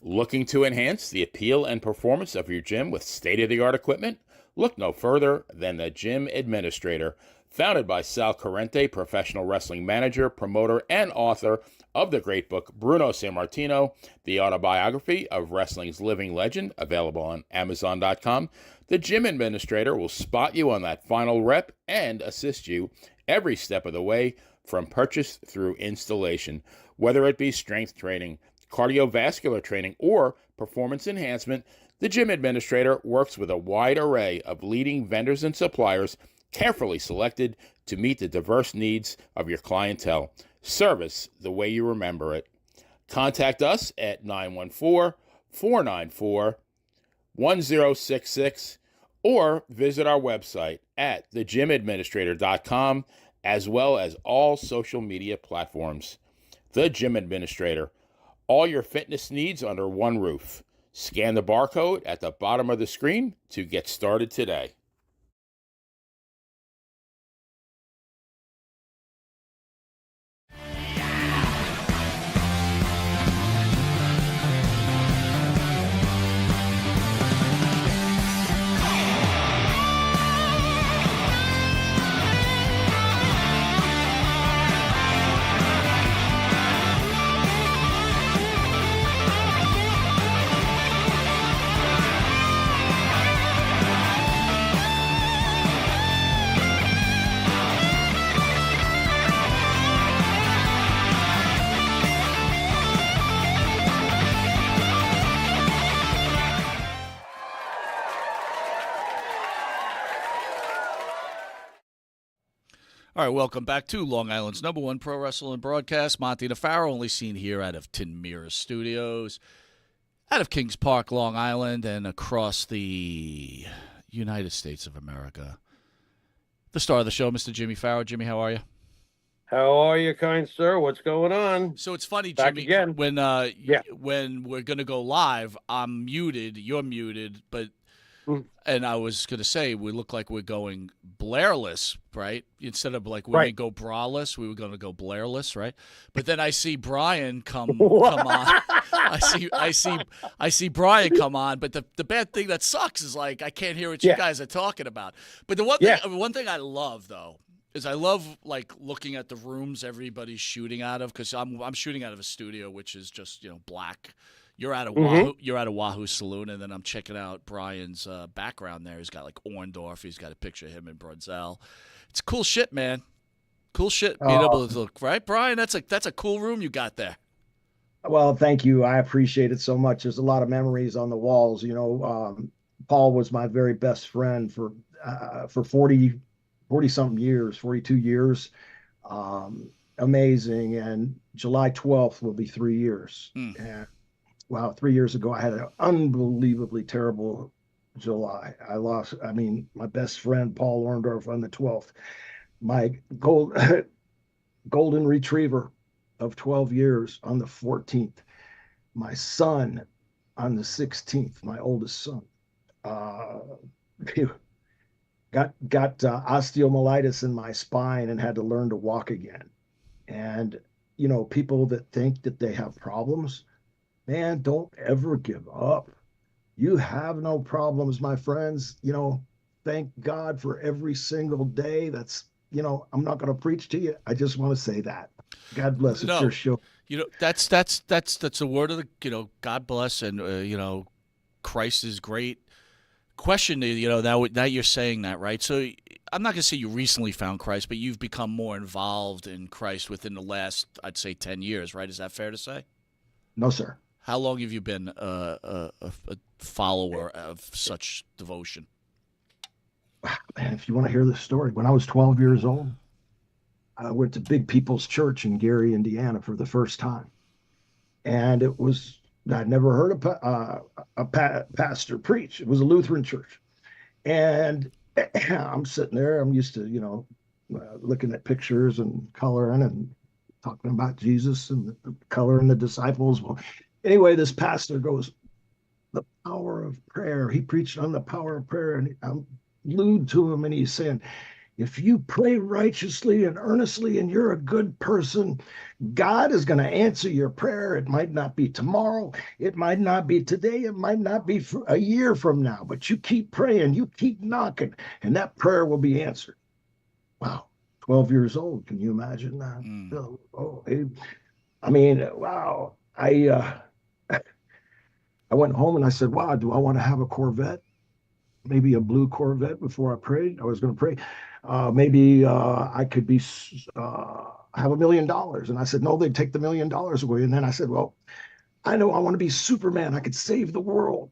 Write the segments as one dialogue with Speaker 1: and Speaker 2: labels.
Speaker 1: Looking to enhance the appeal and performance of your gym with state-of-the-art equipment? Look no further than the Gym Administrator. Founded by Sal Corrente, professional wrestling manager, promoter, and author of the great book Bruno Sammartino, the autobiography of wrestling's living legend, available on Amazon.com, the Gym Administrator will spot you on that final rep and assist you every step of the way from purchase through installation, whether it be strength training, cardiovascular training, or performance enhancement. The Gym Administrator works with a wide array of leading vendors and suppliers, carefully selected to meet the diverse needs of your clientele. Service the way you remember it. Contact us at 914-494-1066 or visit our website at thegymadministrator.com, as well as all social media platforms. The Gym Administrator. All your fitness needs under one roof. Scan the barcode at the bottom of the screen to get started today.
Speaker 2: All right, welcome back to Long Island's number one pro wrestling broadcast. Monte The Pharaoh, only seen here out of Tin Mirror Studios, out of Kings Park, Long Island, and across the United States of America. The star of the show, Mr. Jimmy Pharaoh. Jimmy, how are you?
Speaker 3: How are you, kind sir? What's going on?
Speaker 2: So it's funny,
Speaker 3: Back
Speaker 2: Jimmy,
Speaker 3: again.
Speaker 2: when we're going to go live, I'm muted, you're muted, but and I was going to say, we look like we're going Blairless, right? Instead of like when we go braless, we were going to go Blairless, right? But then I see Brian come on. I see Brian come on. But the bad thing that sucks is like I can't hear what you guys are talking about. But the one thing I love though is I love like looking at the rooms everybody's shooting out of, because I'm shooting out of a studio which is just black. You're at a Wahoo, you're at a Wahoo Saloon, and then I'm checking out Brian's background there. He's got like Orndorff. He's got a picture of him and Brunzell. It's cool shit, man. Cool shit. Being able to look, right, Brian? That's a cool room you got there.
Speaker 4: Well, thank you. I appreciate it so much. There's a lot of memories on the walls. Paul was my very best friend for 40 something years, 42 years. Amazing. And July 12th will be 3 years. And wow, 3 years ago, I had an unbelievably terrible July. My best friend, Paul Orndorff, on the 12th. My golden retriever of 12 years on the 14th. My son on the 16th, my oldest son. Got osteomyelitis in my spine and had to learn to walk again. And, people that think that they have problems, man, don't ever give up. You have no problems, my friends. Thank God for every single day. That's, I'm not going to preach to you. I just want to say that. God bless. It's your show.
Speaker 2: That's a word of the, God bless, and, Christ is great. Question, now you're saying that, right? So I'm not going to say you recently found Christ, but you've become more involved in Christ within the last, I'd say, 10 years, right? Is that fair to say?
Speaker 4: No, sir.
Speaker 2: How long have you been a follower of such devotion?
Speaker 4: Man, if you want to hear this story, when I was 12 years old, I went to Big People's Church in Gary, Indiana for the first time. And I'd never heard a pastor preach. It was a Lutheran church. And I'm sitting there, I'm used to, looking at pictures and coloring and talking about Jesus and the coloring the disciples. Well, anyway, this pastor goes, the power of prayer. He preached on the power of prayer, and I'm glued to him, and he's saying, If you pray righteously and earnestly and you're a good person, God is going to answer your prayer. It might not be tomorrow. It might not be today. It might not be for a year from now, but you keep praying, you keep knocking, and that prayer will be answered. Wow. 12 years old. Can you imagine that? I mean, wow. I went home and I said, wow, do I want to have a Corvette? Maybe a blue Corvette before I prayed. I was going to pray. Maybe I could be have $1 million. And I said, no, they'd take the $1 million away. And then I said, well, I know I want to be Superman. I could save the world.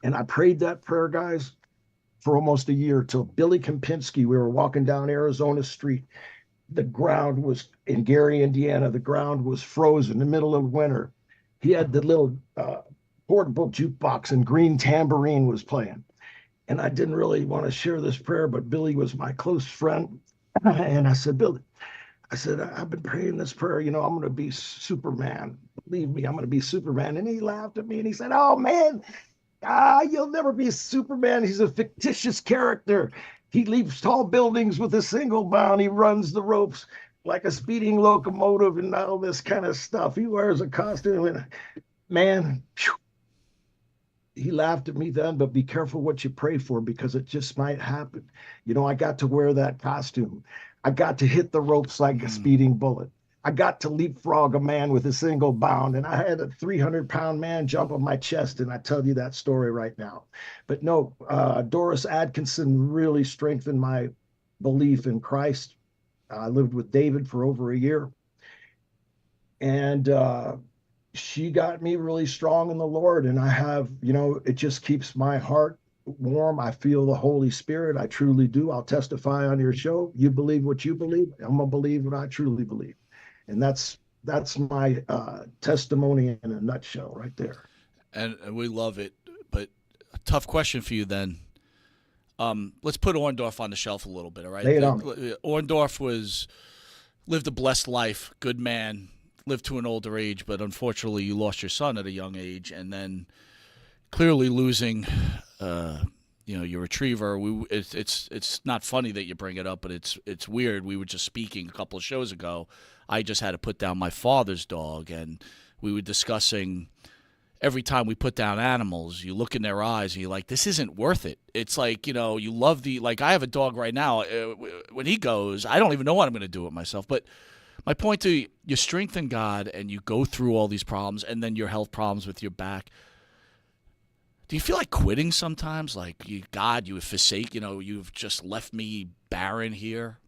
Speaker 4: And I prayed that prayer, guys, for almost a year till Billy Kempinski. We were walking down Arizona Street. The ground was in Gary, Indiana. The ground was frozen in the middle of winter. He had the little portable jukebox and Green Tambourine was playing. And I didn't really want to share this prayer, but Billy was my close friend. And I said, Billy, I said, I've been praying this prayer. You know, I'm going to be Superman. Believe me, I'm going to be Superman. And he laughed at me and he said, oh, man, you'll never be Superman. He's a fictitious character. He leaps tall buildings with a single bound. He runs the ropes like a speeding locomotive and all this kind of stuff. He wears a costume. And man, he laughed at me then, but be careful what you pray for because it just might happen. You know, I got to wear that costume. I got to hit the ropes like a speeding bullet. I got to leapfrog a man with a single bound, and I had a 300-pound man jump on my chest, and I tell you that story right now. But no, Doris Atkinson really strengthened my belief in Christ. I lived with David for over a year, and she got me really strong in the Lord. And I have, you know, it just keeps my heart warm. I feel the Holy Spirit. I truly do. I'll testify on your show. You believe what you believe. I'm going to believe what I truly believe. And that's my testimony in a nutshell right there.
Speaker 2: And we love it. But a tough question for you then. Let's put Orndorff on the shelf a little bit, all right?
Speaker 4: Lay it on.
Speaker 2: Orndorff lived a blessed life, good man, lived to an older age, but unfortunately you lost your son at a young age, and then clearly losing your retriever. It's not funny that you bring it up, but it's weird. We were just speaking a couple of shows ago. I just had to put down my father's dog, and we were discussing every time we put down animals, you look in their eyes and you're like, this isn't worth it. It's like, you know, you love I have a dog right now. When he goes, I don't even know what I'm going to do with myself. But my point to you, you strengthen God and you go through all these problems and then your health problems with your back. Do you feel like quitting sometimes? Like, God, you have forsaken, you've just left me barren here?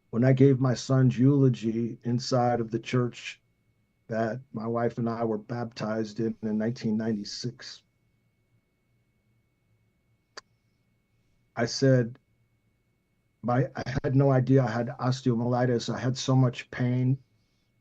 Speaker 4: When I gave my son's eulogy inside of the church that my wife and I were baptized in 1996, I said, I had no idea I had osteomyelitis. I had so much pain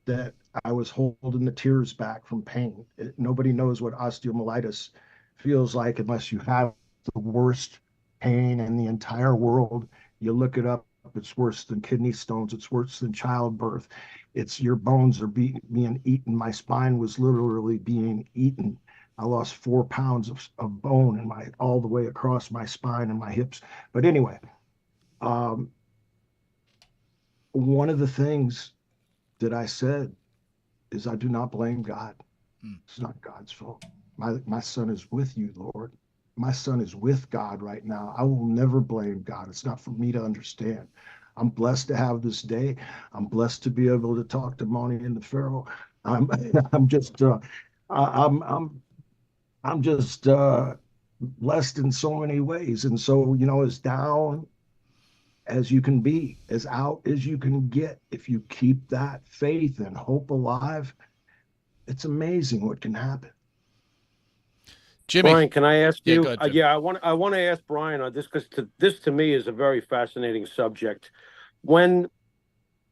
Speaker 4: that I was holding the tears back from pain. Nobody knows what osteomyelitis feels like unless you have the worst pain in the entire world. You look it up. It's worse than kidney stones. It's worse than childbirth. It's your bones are being eaten. My spine was literally being eaten. I lost 4 pounds of bone all the way across my spine and my hips. But anyway, one of the things that I said is I do not blame God. It's not God's fault. My son is with you, Lord. My son is with God right now. I will never blame God. It's not for me to understand. I'm blessed to have this day. I'm blessed to be able to talk to Monte the Pharaoh. I'm just blessed in so many ways. And so, as down as you can be, as out as you can get, if you keep that faith and hope alive, it's amazing what can happen.
Speaker 2: Jimmy,
Speaker 3: Brian, can I ask you?
Speaker 2: Go ahead,
Speaker 3: I want to ask Brian on this because this to me is a very fascinating subject. When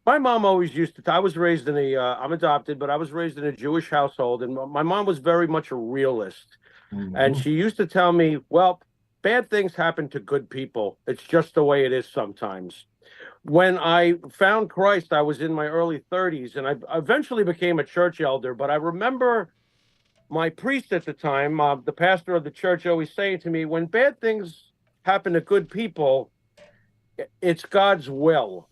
Speaker 3: my mom always used to, I was raised in I'm adopted, but I was raised in a Jewish household, and my mom was very much a realist. Mm-hmm. And she used to tell me, well, bad things happen to good people. It's just the way it is sometimes. When I found Christ, I was in my early 30s, and I eventually became a church elder, but I remember my priest at the time, the pastor of the church, always saying to me, when bad things happen to good people, it's God's will.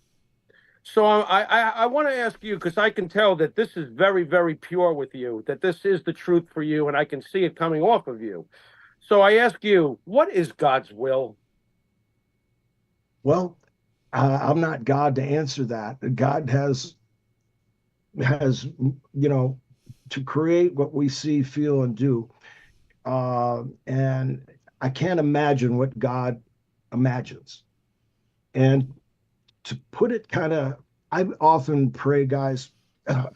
Speaker 3: So I want to ask you, because I can tell that this is very, very pure with you, that this is the truth for you, and I can see it coming off of you. So I ask you, what is God's will?
Speaker 4: Well, I'm not God to answer that. God has to create what we see, feel, and do. And I can't imagine what God imagines. And to put it kind of, I often pray, guys, uh,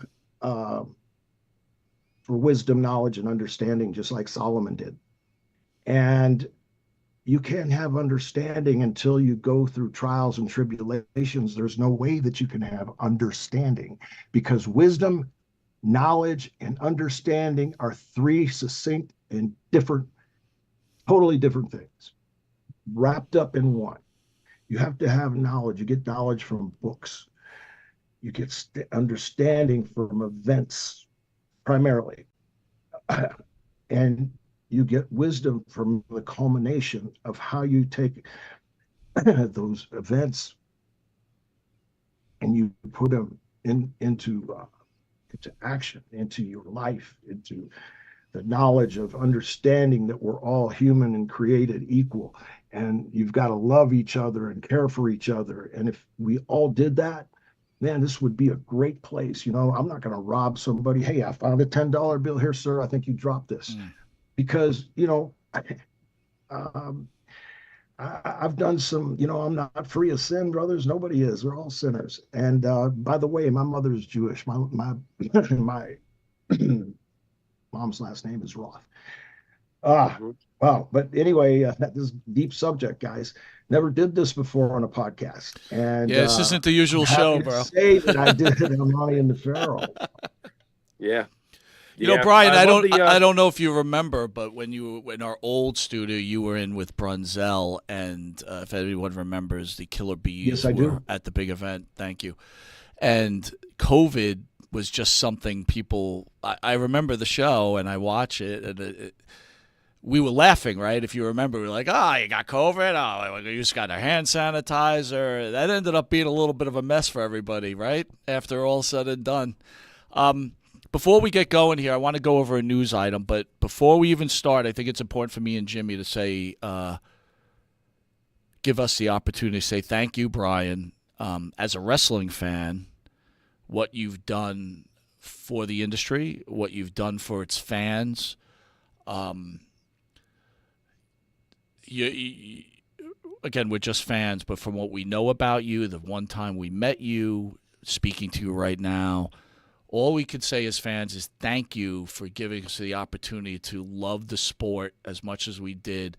Speaker 4: for wisdom, knowledge, and understanding, just like Solomon did. And you can't have understanding until you go through trials and tribulations. There's no way that you can have understanding, because wisdom, knowledge, and understanding are three succinct and different, totally different things wrapped up in one. You have to have knowledge. You get knowledge from books. You get understanding from events primarily. And you get wisdom from the culmination of how you take those events and you put them into action, into your life, into the knowledge of understanding that we're all human and created equal. And you've got to love each other and care for each other. And if we all did that, man, this would be a great place. I'm not going to rob somebody. Hey, I found a $10 bill here, sir. I think you dropped this. Because, um, I've done some, I'm not free of sin, brothers. Nobody is. We're all sinners. And by the way, my mother's Jewish. My my mom's last name is Roth. Wow. But anyway, this deep subject, guys. Never did this before on a podcast. And
Speaker 2: yeah, this isn't the usual show, bro.
Speaker 4: Say that I did it on Monte the Pharaoh.
Speaker 3: Yeah.
Speaker 2: You know, Brian, I don't know if you remember, but when you were in our old studio, you were in with Brunzell, and if anyone remembers, the Killer Bees
Speaker 4: yes, I do.
Speaker 2: At the big event. Thank you. And COVID was just something people. I remember the show, and I watch it, and we were laughing, right? If you remember, we were like, "Oh, you got COVID? Oh, you just got a hand sanitizer." That ended up being a little bit of a mess for everybody, right? After all said and done. Before we get going here, I want to go over a news item. But before we even start, I think it's important for me and Jimmy to say, give us the opportunity to say thank you, Brian, as a wrestling fan, what you've done for the industry, what you've done for its fans. Again, we're just fans, but from what we know about you, the one time we met you, speaking to you right now, all we could say as fans is thank you for giving us the opportunity to love the sport as much as we did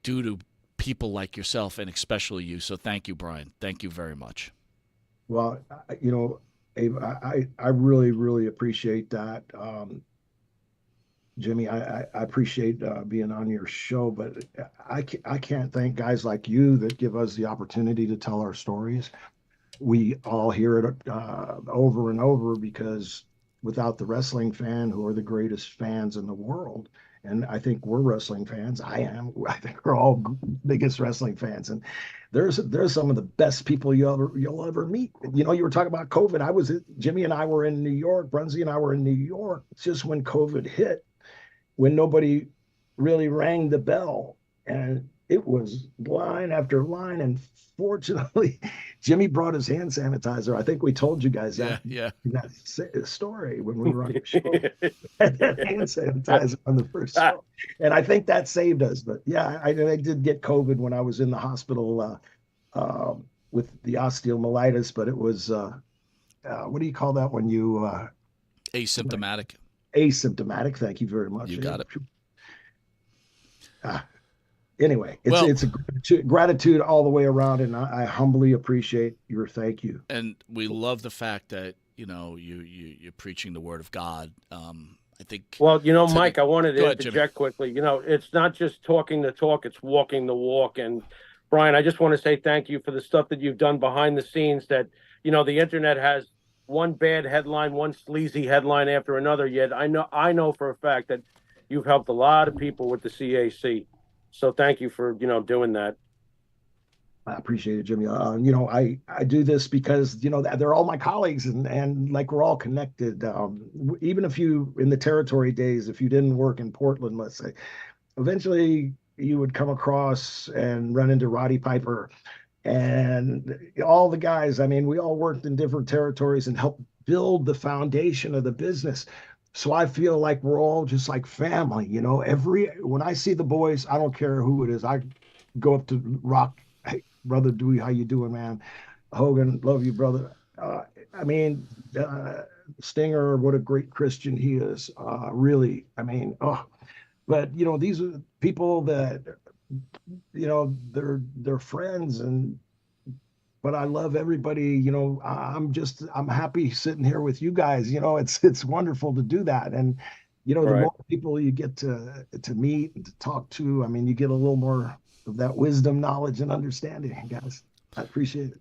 Speaker 2: due to people like yourself and especially you. So thank you, Brian. Thank you very much.
Speaker 4: Well, Abe, I really, really appreciate that. Jimmy, I appreciate being on your show, but I can't thank guys like you that give us the opportunity to tell our stories. We all hear it over and over, because without the wrestling fan, who are the greatest fans in the world, and I think we're wrestling fans. I think we're all biggest wrestling fans, and there's some of the best people you'll ever meet. You were talking about COVID. Jimmy and I were in New York. Brunsy and I were in New York just when COVID hit, when nobody really rang the bell, and it was line after line. And fortunately, Jimmy brought his hand sanitizer. I think we told you guys that story when we were on the show. Hand sanitizer on the first show. And I think that saved us. But yeah, I did get COVID when I was in the hospital with the osteomyelitis, but it was, what do you call that when you...
Speaker 2: asymptomatic.
Speaker 4: Asymptomatic. Thank you very much.
Speaker 2: You got it.
Speaker 4: Anyway, it's a gratitude all the way around, and I humbly appreciate your thank you.
Speaker 2: And we love the fact that you're preaching the word of God. I think.
Speaker 3: Well, Mike, I wanted to interject quickly. It's not just talking the talk; it's walking the walk. And Brian, I just want to say thank you for the stuff that you've done behind the scenes. That the internet has one bad headline, one sleazy headline after another. Yet I know for a fact that you've helped a lot of people with the CAC. So thank you for doing that.
Speaker 4: I appreciate it, Jimmy. You know, I do this because, you know, they're all my colleagues, and like we're all connected. Even if you, in the territory days, if you didn't work in Portland, let's say, eventually you would come across and run into Roddy Piper and all the guys. I mean, we all worked in different territories and helped build the foundation of the business. So I feel like we're all just like family, you know. When I see the boys, I don't care who it is. I go up to Rock, hey, brother Dewey, how you doing, man? Hogan, love you, brother. I mean, Stinger, what a great Christian he is. Really, I mean, oh, but you know, these are people that, you know, they're friends, and but I love everybody. You know, I'm happy sitting here with you guys. You know, it's wonderful to do that. And you know, the
Speaker 3: Right.
Speaker 4: more people you get to meet and to talk to, I mean, you get a little more of that wisdom, knowledge, and understanding, guys. I appreciate it.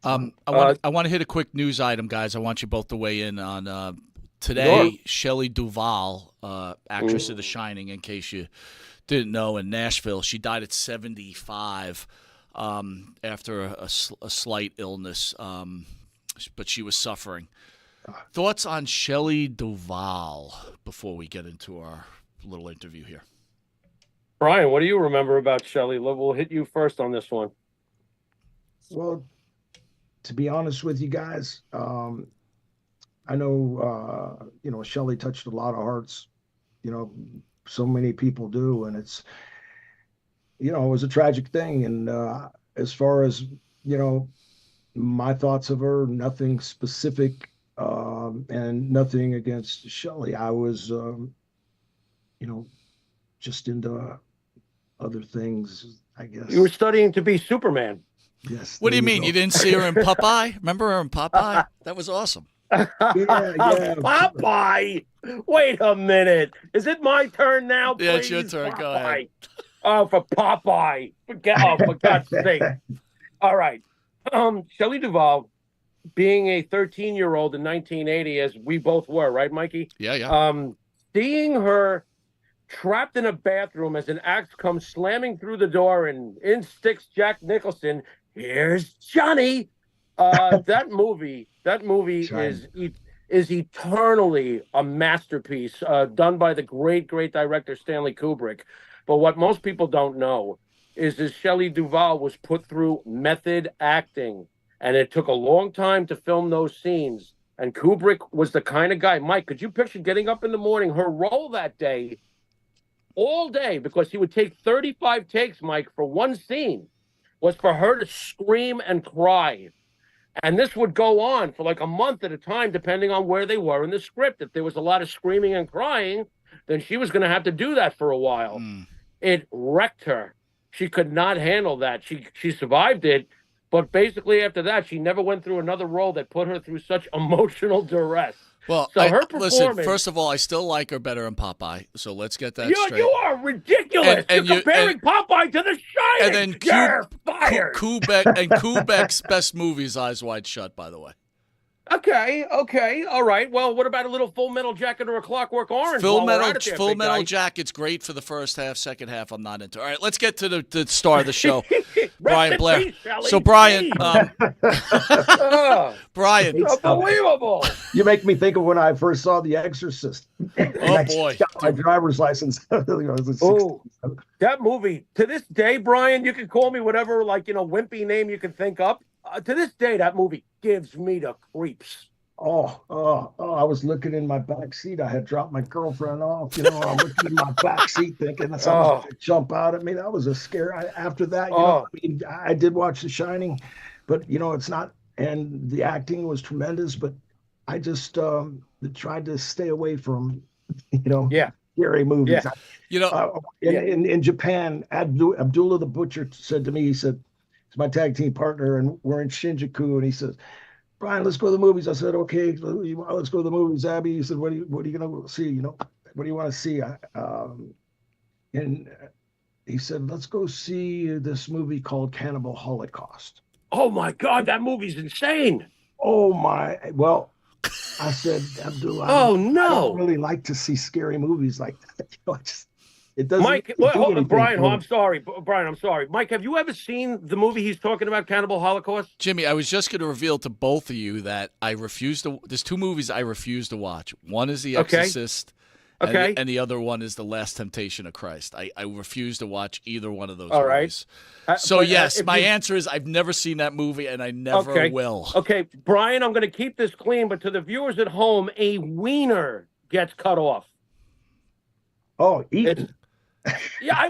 Speaker 2: I want to hit a quick news item, guys. I want you both to weigh in on
Speaker 3: Sure.
Speaker 2: today. Shelley Duvall, actress of The Shining, in case you didn't know, in Nashville. She died at 75 after a slight illness, but she was suffering. Thoughts on Shelley Duvall before we get into our little interview here?
Speaker 3: Brian, what do you remember about Shelley? We'll hit you first on this one.
Speaker 4: Well, to be honest with you guys, I know, you know, Shelley touched a lot of hearts. You know, so many people do, and it's, you know, it was a tragic thing. And as far as, you know, my thoughts of her, nothing specific, and nothing against Shelley. I was, you know, just into other things, I guess.
Speaker 3: You were studying to be Superman.
Speaker 4: Yes.
Speaker 2: What do
Speaker 4: there
Speaker 2: you mean?
Speaker 4: go.
Speaker 2: You didn't see her in Popeye? Remember her in Popeye? That was awesome.
Speaker 4: Yeah, yeah.
Speaker 3: Popeye. Wait a minute. Is it my turn now? Please?
Speaker 2: Yeah, it's your turn.
Speaker 3: Popeye.
Speaker 2: Go ahead.
Speaker 3: Oh, for Popeye. For God's sake. All right. Shelley Duvall, being a 13-year-old in 1980, as we both were, right, Mikey?
Speaker 2: Yeah.
Speaker 3: Seeing her trapped in a bathroom as an axe comes slamming through the door and in sticks Jack Nicholson. Here's Johnny. That movie is eternally a masterpiece, done by the great director Stanley Kubrick. But what most people don't know is Shelley Duvall was put through method acting, and it took a long time to film those scenes. And Kubrick was the kind of guy, Mike, could you picture getting up in the morning? Her role that day, all day, because he would take 35 takes, Mike, for one scene, was for her to scream and cry. And this would go on for like a month at a time, depending on where they were in the script. If there was a lot of screaming and crying, then she was going to have to do that for a while. It wrecked her. She could not handle that. She survived it, but basically after that, she never went through another role that put her through such emotional duress.
Speaker 2: Well,
Speaker 3: so her performance.
Speaker 2: Listen, first of all, I still like her better in Popeye, so let's get that straight.
Speaker 3: You are ridiculous. You're comparing Popeye to The Shining.
Speaker 2: And then
Speaker 3: you're fired.
Speaker 2: Kubek's best movie is Eyes Wide Shut, by the way.
Speaker 3: Okay, all right. Well, what about a little Full Metal Jacket or a Clockwork Orange?
Speaker 2: Full Metal Jacket's great for the first half. Second half, I'm not into. All right, let's get to the star of the show, Brian Blair.
Speaker 3: Peace,
Speaker 2: so, Brian, Brian,
Speaker 3: unbelievable.
Speaker 4: You make me think of when I first saw The Exorcist.
Speaker 2: Oh boy,
Speaker 4: got my driver's license.
Speaker 3: Oh, that movie. To this day, Brian, you can call me whatever, like, you know, wimpy name you can think up. To this day, that movie gives me the creeps.
Speaker 4: Oh, I was looking in my back seat. I had dropped my girlfriend off. You know, I'm looking in my back seat thinking that something could jump out at me. That was a scare. After that, you know, I mean, I did watch The Shining, but, you know, it's not, and the acting was tremendous, but I just tried to stay away from, you know, scary movies.
Speaker 3: Yeah.
Speaker 2: You know,
Speaker 4: in Japan, Abdullah the Butcher said to me, he said, he's my tag team partner, and we're in Shinjuku, and he says, Brian, let's go to the movies. I said, okay, let's go to the movies. Abby, he said, what are you going to see? You know, what do you want to see? And he said, let's go see this movie called Cannibal Holocaust.
Speaker 3: Oh my God, that movie's insane.
Speaker 4: Oh my, well, I said, Abdullah, I don't really like to see scary movies like that. You know, It doesn't
Speaker 3: Mike,
Speaker 4: really do anything
Speaker 3: Brian,
Speaker 4: for
Speaker 3: I'm
Speaker 4: me.
Speaker 3: sorry. Brian, I'm sorry. Mike, have you ever seen the movie he's talking about, Cannibal Holocaust?
Speaker 2: Jimmy, I was just going to reveal to both of you that I refuse to. There's two movies I refuse to watch. One is The
Speaker 3: Okay.
Speaker 2: Exorcist,
Speaker 3: Okay.
Speaker 2: and the other one is The Last Temptation of Christ. I refuse to watch either one of those
Speaker 3: All right.
Speaker 2: movies. So
Speaker 3: But,
Speaker 2: yes, my answer is I've never seen that movie, and I never will.
Speaker 3: Okay, Brian, I'm going to keep this clean, but to the viewers at home, a wiener gets cut off.
Speaker 4: Oh, eaten.
Speaker 3: Yeah,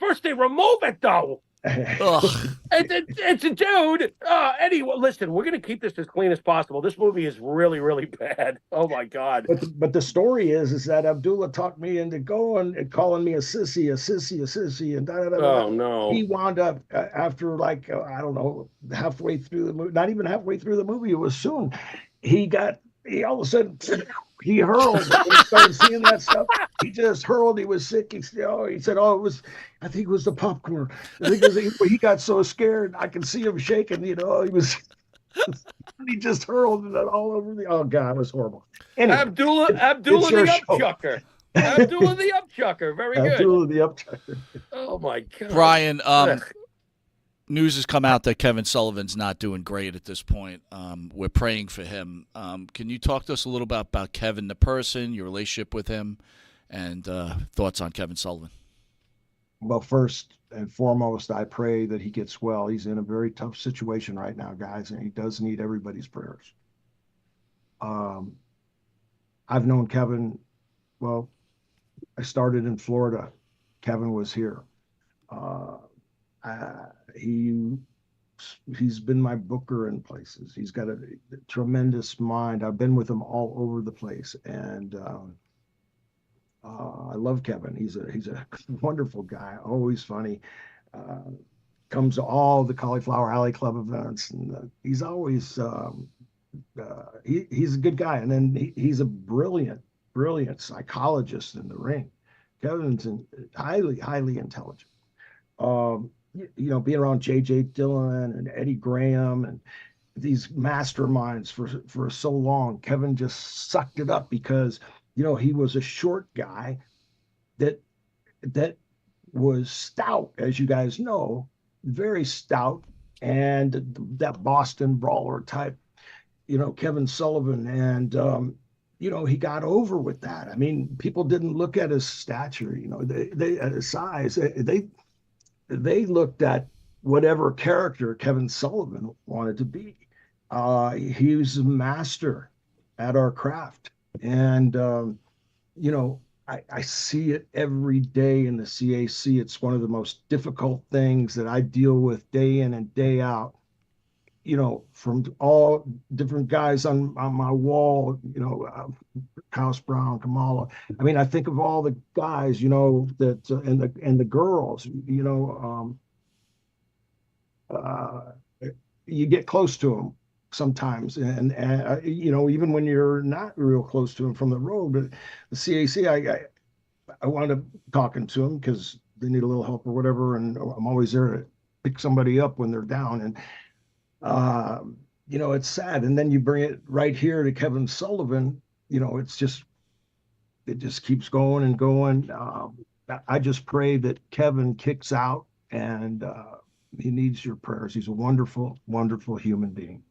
Speaker 3: first they remove it though.
Speaker 2: Ugh.
Speaker 3: It's a dude. Anyway, listen, we're going to keep this as clean as possible. This movie is really, really bad. Oh my God.
Speaker 4: But the story is that Abdullah talked me into going and calling me a sissy, and da da da.
Speaker 3: Oh no.
Speaker 4: He wound up after like I don't know, halfway through the movie, not even halfway through the movie. It was soon. He all of a sudden he hurled when he started seeing that stuff. He just hurled. He was sick. He said, "Oh, it was. I think it was the popcorn." I think he got so scared. I could see him shaking. He was. He just hurled it all over the. Oh God, it was horrible. Anyway,
Speaker 3: Abdullah the Upchucker. Abdullah the Upchucker. Very good.
Speaker 4: Abdullah the Upchucker.
Speaker 3: Oh my God.
Speaker 2: Brian, news has come out that Kevin Sullivan's not doing great at this point. We're praying for him. Can you talk to us a little about Kevin the person, your relationship with him, and thoughts on Kevin Sullivan?
Speaker 4: Well, first and foremost, I pray that he gets well. He's in a very tough situation right now, guys, and he does need everybody's prayers. I've known Kevin, well, I started in Florida. Kevin was here. He's been my booker in places. He's got a tremendous mind. I've been with him all over the place, and I love Kevin. He's a wonderful guy, always funny. Comes to all the Cauliflower Alley Club events, and he's always he's a good guy. And then he's a brilliant psychologist in the ring. Kevin's highly intelligent. Being around J.J. Dillon and Eddie Graham and these masterminds for so long, Kevin just sucked it up because he was a short guy that was stout, as you guys know, very stout, and that Boston brawler type, Kevin Sullivan. And, he got over with that. I mean, people didn't look at his stature, they at his size. They looked at whatever character Kevin Sullivan wanted to be. He was a master at our craft. And, I see it every day in the CAC. It's one of the most difficult things that I deal with day in and day out, from all different guys on my wall, House Brown, Kamala. I mean, I think of all the guys, that and the girls, you get close to them sometimes, and even when you're not real close to them from the road. But the CAC, I wound up talking to them because they need a little help or whatever, and I'm always there to pick somebody up when they're down. And it's sad. And then you bring it right here to Kevin Sullivan. It just keeps going and going. I just pray that Kevin kicks out, and he needs your prayers. He's a wonderful, wonderful human being.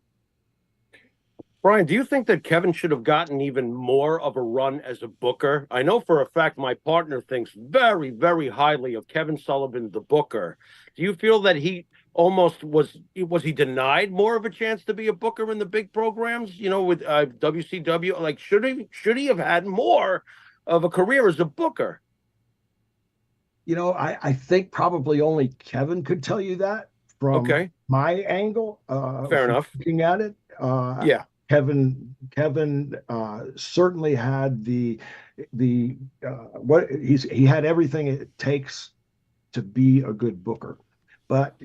Speaker 3: Brian, do you think that Kevin should have gotten even more of a run as a booker? I know for a fact my partner thinks very, very highly of Kevin Sullivan, the booker. Do you feel that he almost was he denied more of a chance to be a booker in the big programs, with WCW? Like, should he have had more of a career as a booker?
Speaker 4: I think probably only Kevin could tell you that from my angle.
Speaker 3: Fair enough.
Speaker 4: Looking at it.
Speaker 3: Yeah.
Speaker 4: Kevin certainly had he had everything it takes to be a good booker, but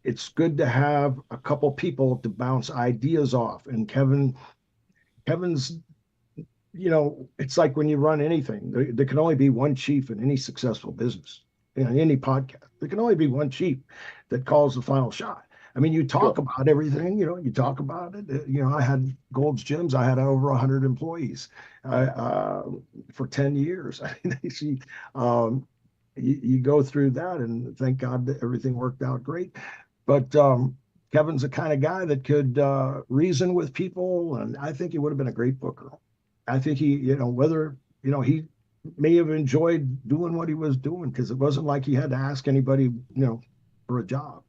Speaker 4: it's good to have a couple people to bounce ideas off. And Kevin's, it's like when you run anything, there can only be one chief in any successful business, in any podcast. There can only be one chief that calls the final shot. I mean, you talk about everything, you talk about it. I had Gold's Gyms. I had over 100 employees for 10 years. you go through that, and thank God that everything worked out great. But Kevin's the kind of guy that could reason with people, and I think he would have been a great booker. I think he, whether, he may have enjoyed doing what he was doing, because it wasn't like he had to ask anybody, for a job.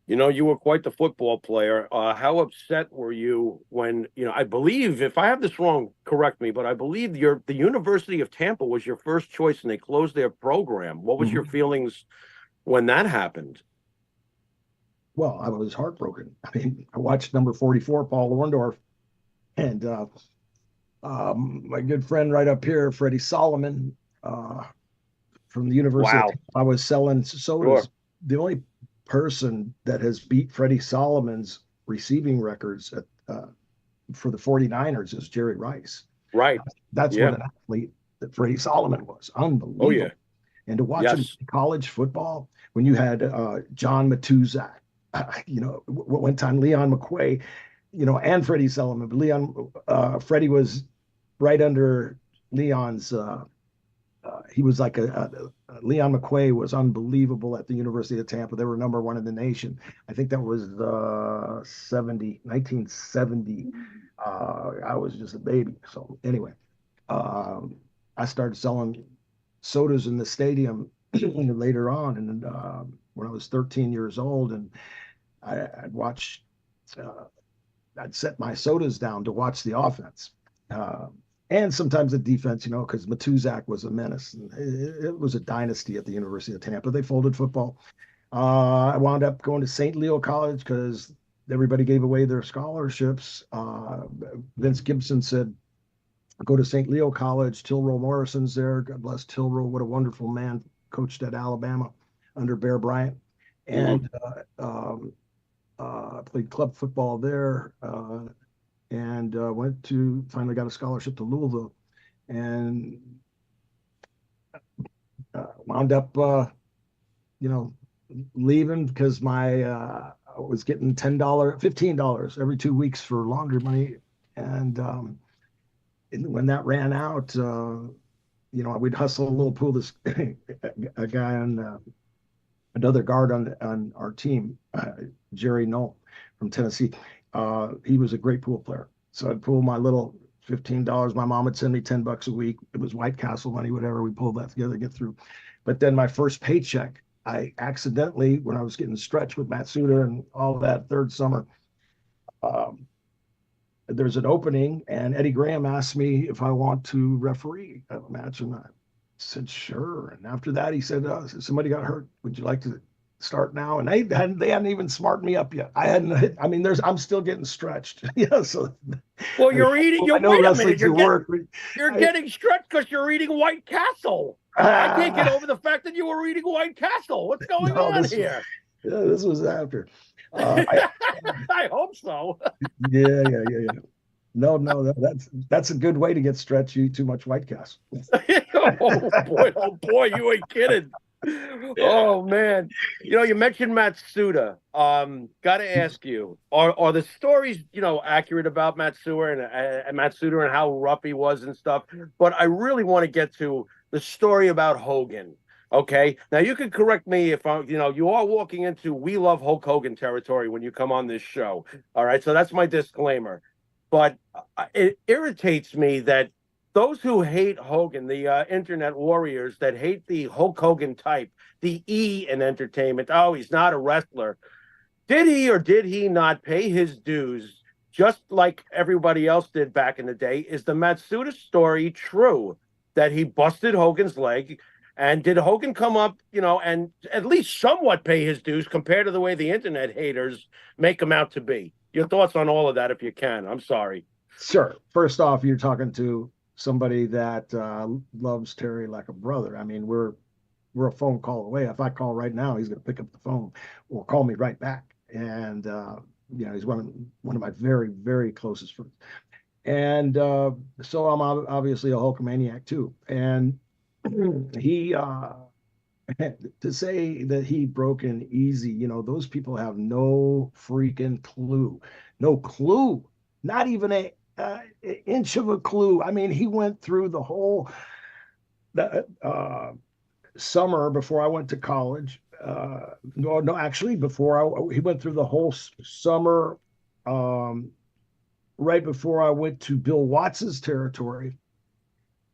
Speaker 3: You were quite the football player. How upset were you when, I believe, if I have this wrong, correct me, but I believe the University of Tampa was your first choice and they closed their program. What was your feelings when that happened?
Speaker 4: Well, I was heartbroken. I mean, I watched number 44, Paul Orndorff, and my good friend right up here, Freddie Solomon, from the University of
Speaker 3: Wow.
Speaker 4: Tampa. I was selling sodas.
Speaker 3: Sure.
Speaker 4: The only person that has beat Freddie Solomon's receiving records for the 49ers is Jerry Rice.
Speaker 3: Right.
Speaker 4: That's
Speaker 3: Yeah.
Speaker 4: what an athlete that Freddie Solomon was. Unbelievable.
Speaker 3: Oh, yeah.
Speaker 4: And to watch him
Speaker 3: Yes.
Speaker 4: in college football, when you had John Matuzak, one time Leon McQuay, and Freddie Solomon, but Freddie was right under Leon's. He was like Leon McQuay was unbelievable at the University of Tampa. They were number one in the nation. I think that was 1970. I was just a baby. So anyway, I started selling sodas in the stadium later on, and when I was 13 years old, and I'd watch. I'd set my sodas down to watch the offense. And sometimes the defense, because Matuzak was a menace. It was a dynasty at the University of Tampa. They folded football. I wound up going to St. Leo College because everybody gave away their scholarships. Vince Gibson said, go to St. Leo College. Tilrow Morrison's there. God bless Tilrow. What a wonderful man. Coached at Alabama under Bear Bryant. And played club football there. And finally got a scholarship to Louisville, and wound up, leaving because I was getting $15 every 2 weeks for laundry money. And when that ran out, we'd hustle a little pool. This a guy on another guard on our team, Jerry Knoll from Tennessee. He was a great pool player. So I'd pool my little $15. My mom would send me $10 a week. It was White Castle money, whatever. We pulled that together to get through. But then my first paycheck, I accidentally, when I was getting stretched with Matsuda and all that third summer, there's an opening, and Eddie Graham asked me if I want to referee a match, and I said sure. And after that, he said, somebody got hurt. Would you like to start now? And they hadn't even smartened me up yet. I hadn't hit. I mean, I'm still getting stretched. Yeah. So,
Speaker 3: well, you're eating.
Speaker 4: I know
Speaker 3: wait a
Speaker 4: wrestling
Speaker 3: minute. You're getting stretched because you're eating White Castle. I can't get over the fact that you were eating White Castle. What's going on here?
Speaker 4: This was after.
Speaker 3: I hope so.
Speaker 4: Yeah. No, that's a good way to get stretched. You eat too much White Castle.
Speaker 3: Oh boy, you ain't kidding. Oh man, you mentioned Matsuda. Got to ask you, are the stories accurate about Matsuda and Matsuda and how rough he was and stuff? But I really want to get to the story about Hogan. Okay, now you can correct me if you are walking into "We Love Hulk Hogan" territory when you come on this show. All right, so that's my disclaimer. But it irritates me that those who hate Hogan, the internet warriors that hate the Hulk Hogan type, the E in entertainment, oh, he's not a wrestler. Did he or did he not pay his dues just like everybody else did back in the day? Is the Matsuda story true that he busted Hogan's leg? And did Hogan come up, and at least somewhat pay his dues compared to the way the internet haters make him out to be? Your thoughts on all of that, if you can. I'm sorry.
Speaker 4: Sure. First off, you're talking to somebody that loves Terry like a brother. I mean, we're a phone call away. If I call right now, he's going to pick up the phone or call me right back. And he's one of my very, very closest friends. And so I'm obviously a Hulkamaniac too. And he to say that he broke in easy, those people have no freaking clue. No clue. Not even a inch of a clue. I mean, he went through the whole that summer before I went to college. No, actually, he went through the whole summer, right before I went to Bill Watts's territory,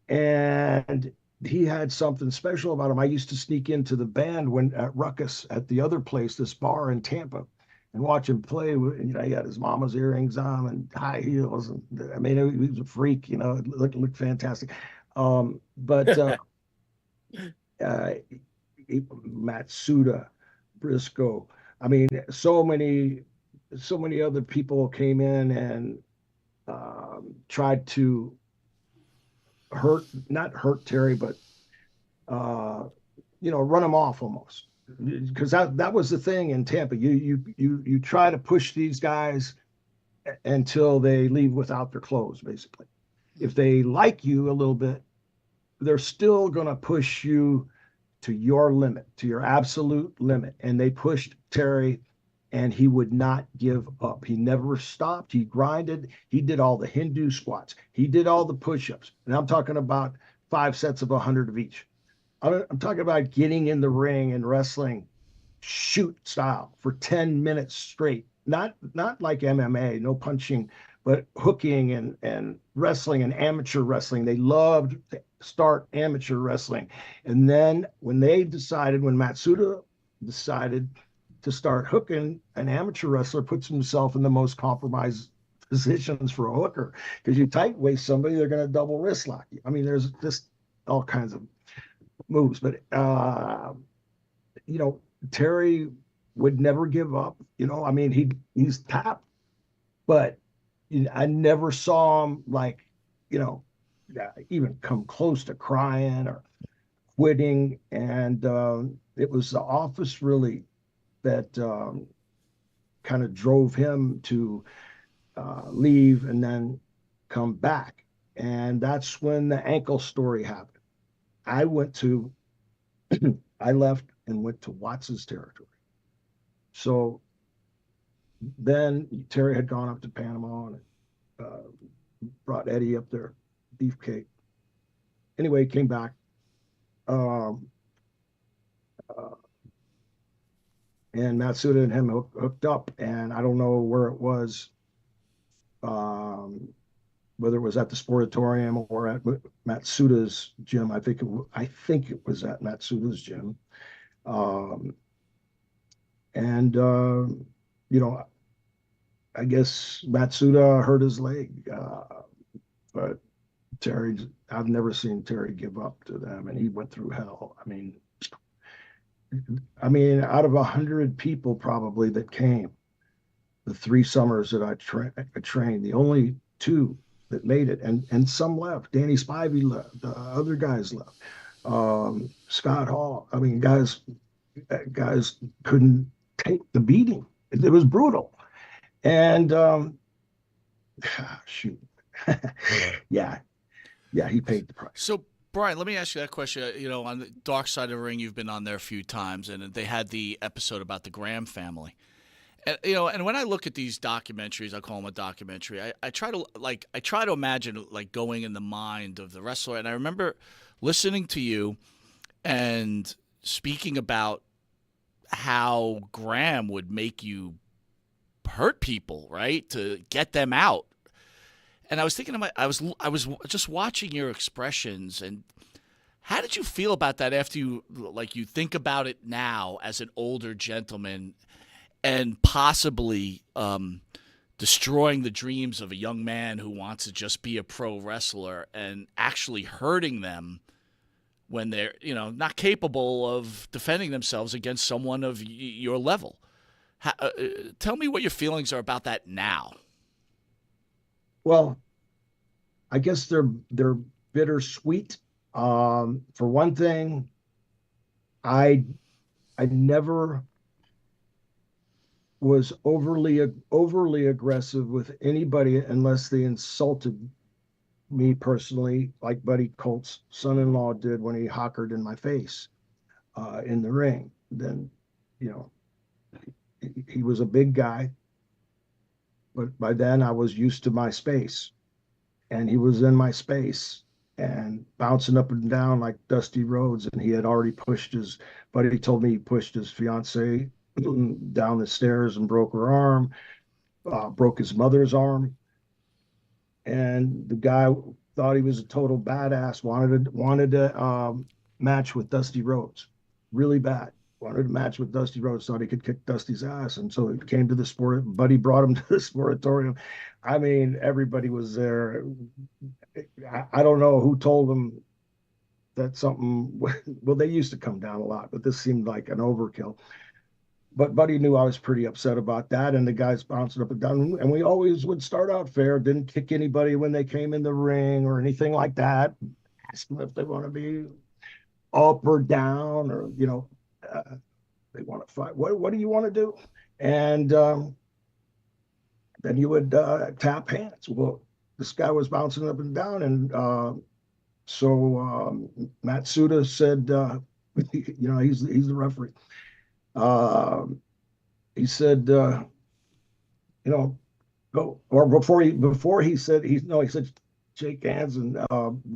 Speaker 4: and he had something special about him. I used to sneak into the band when at Ruckus at the other place, this bar in Tampa, and watch him play. He had his mama's earrings on and high heels, and I mean, he was a freak. It looked fantastic. But uh, Matsuda, Briscoe. I mean, so many other people came in and tried to not hurt Terry, but run him off almost. Because that was the thing in Tampa. You try to push these guys until they leave without their clothes, basically. If they like you a little bit, they're still going to push you to your limit, to your absolute limit. And they pushed Terry, and he would not give up. He never stopped. He grinded. He did all the Hindu squats. He did all the push-ups. And I'm talking about 5 sets of 100 of each. I'm talking about getting in the ring and wrestling shoot style for 10 minutes straight. Not like MMA, no punching, but hooking and wrestling and amateur wrestling. They loved to start amateur wrestling. And then when Matsuda decided to start hooking, an amateur wrestler puts himself in the most compromised positions for a hooker, because you tight waist somebody, they're going to double wrist lock you. I mean, there's just all kinds of moves, but Terry would never give up. I mean, he's tapped, but I never saw him even come close to crying or quitting. And it was the office really that kind of drove him to leave and then come back. And that's when the ankle story happened. I left and went to Watts's territory. So then Terry had gone up to Panama and brought Eddie up there, Beefcake. Anyway, he came back. And Matsuda and him hooked up, and I don't know where it was, whether it was at the Sportatorium or at Matsuda's gym. I think it was at Matsuda's gym. I guess Matsuda hurt his leg, but I've never seen Terry give up to them, and he went through hell. I mean, out of 100 people probably that came, the 3 summers that I trained, the only 2 that made it, and some left. Danny Spivey left. Other guys left. Scott Hall. I mean, guys couldn't take the beating. It was brutal. And shoot, yeah, he paid the price.
Speaker 2: So, Brian, let me ask you that question. On the Dark Side of the Ring, you've been on there a few times, and they had the episode about the Graham family. And when I look at these documentaries, I call them a documentary. I try to imagine going in the mind of the wrestler. And I remember listening to you and speaking about how Graham would make you hurt people, right, to get them out. And I was thinking I was just watching your expressions, and how did you feel about that after you think about it now as an older gentleman, and possibly destroying the dreams of a young man who wants to just be a pro wrestler and actually hurting them when they're not capable of defending themselves against someone of your level? Tell me what your feelings are about that now.
Speaker 4: Well, I guess they're bittersweet. For one thing, I never was overly aggressive with anybody unless they insulted me personally, like Buddy Colt's son-in-law did when he hockered in my face in the ring. Then, he was a big guy, but by then I was used to my space, and he was in my space, and bouncing up and down like Dusty Rhodes. And he had already pushed his, buddy told me he pushed his fiance down the stairs and broke her arm, broke his mother's arm. And the guy thought he was a total badass, wanted to match with Dusty Rhodes really bad. Wanted to match with Dusty Rhodes, thought he could kick Dusty's ass. And so he came to the sport. Buddy brought him to the sportatorium. I mean, everybody was there. I don't know who told them that something, well, they used to come down a lot, but this seemed like an overkill. But Buddy knew I was pretty upset about that, and the guys bouncing up and down. And we always would start out fair, didn't kick anybody when they came in the ring or anything like that. Ask them if they want to be up or down, or they want to fight. What do you want to do? And then you would tap hands. Well, this guy was bouncing up and down, and so Matsuda said, he's the referee. He said, go, or before he said, he said, shake hands. And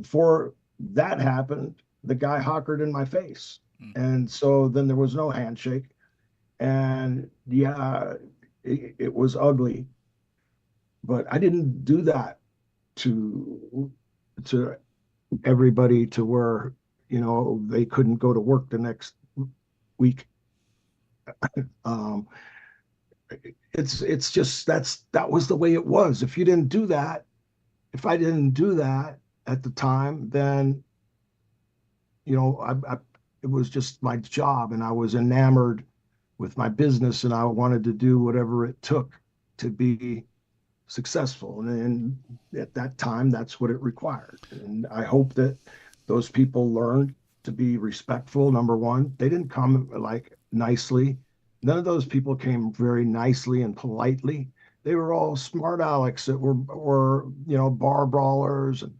Speaker 4: before that happened, the guy hockered in my face. And so then there was no handshake. And yeah, it was ugly. But I didn't do that to everybody to where, they couldn't go to work the next week. It's just that was the way it was. If I didn't do that at the time, then it was just my job, and I was enamored with my business, and I wanted to do whatever it took to be successful. And at that time, that's what it required. And I hope that those people learned to be respectful. Number one, they didn't come like nicely. None of those people came very nicely and politely. They were all smart Alecs that were bar brawlers, and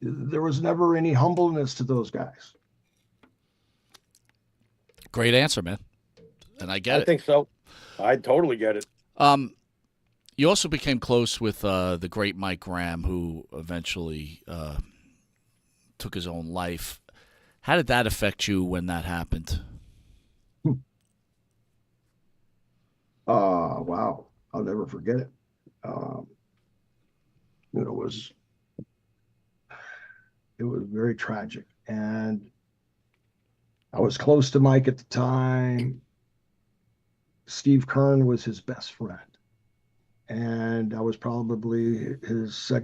Speaker 4: there was never any humbleness to those guys.
Speaker 2: Great answer, man. And I get it.
Speaker 3: I think so. I totally get it.
Speaker 2: You also became close with the great Mike Graham, who eventually took his own life. How did that affect you when that happened?
Speaker 4: Wow. I'll never forget it. It was very tragic. And I was close to Mike at the time. Steve Kern was his best friend. And I was probably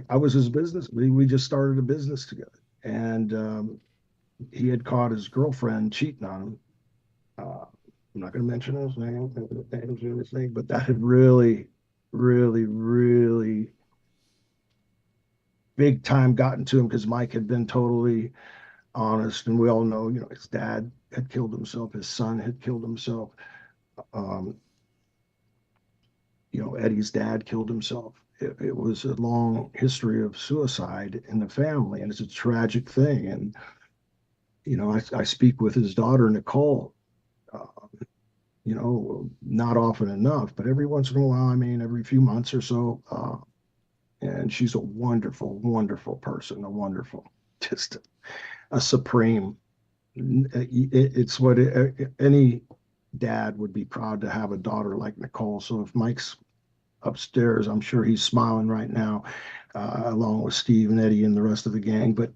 Speaker 4: I was his business. We just started a business together. And he had caught his girlfriend cheating on him. I'm not going to mention his name or anything, but that had really, really, really big time gotten to him, because Mike had been totally honest. And we all know, his dad had killed himself. His son had killed himself. Eddie's dad killed himself. It was a long history of suicide in the family, and it's a tragic thing. And, I speak with his daughter, Nicole, not often enough, but every once in a while, every few months or so. And she's a wonderful, wonderful person, just a supreme. It's what any dad would be proud to have a daughter like Nicole. So if Mike's upstairs, I'm sure he's smiling right now, along with Steve and Eddie and the rest of the gang. But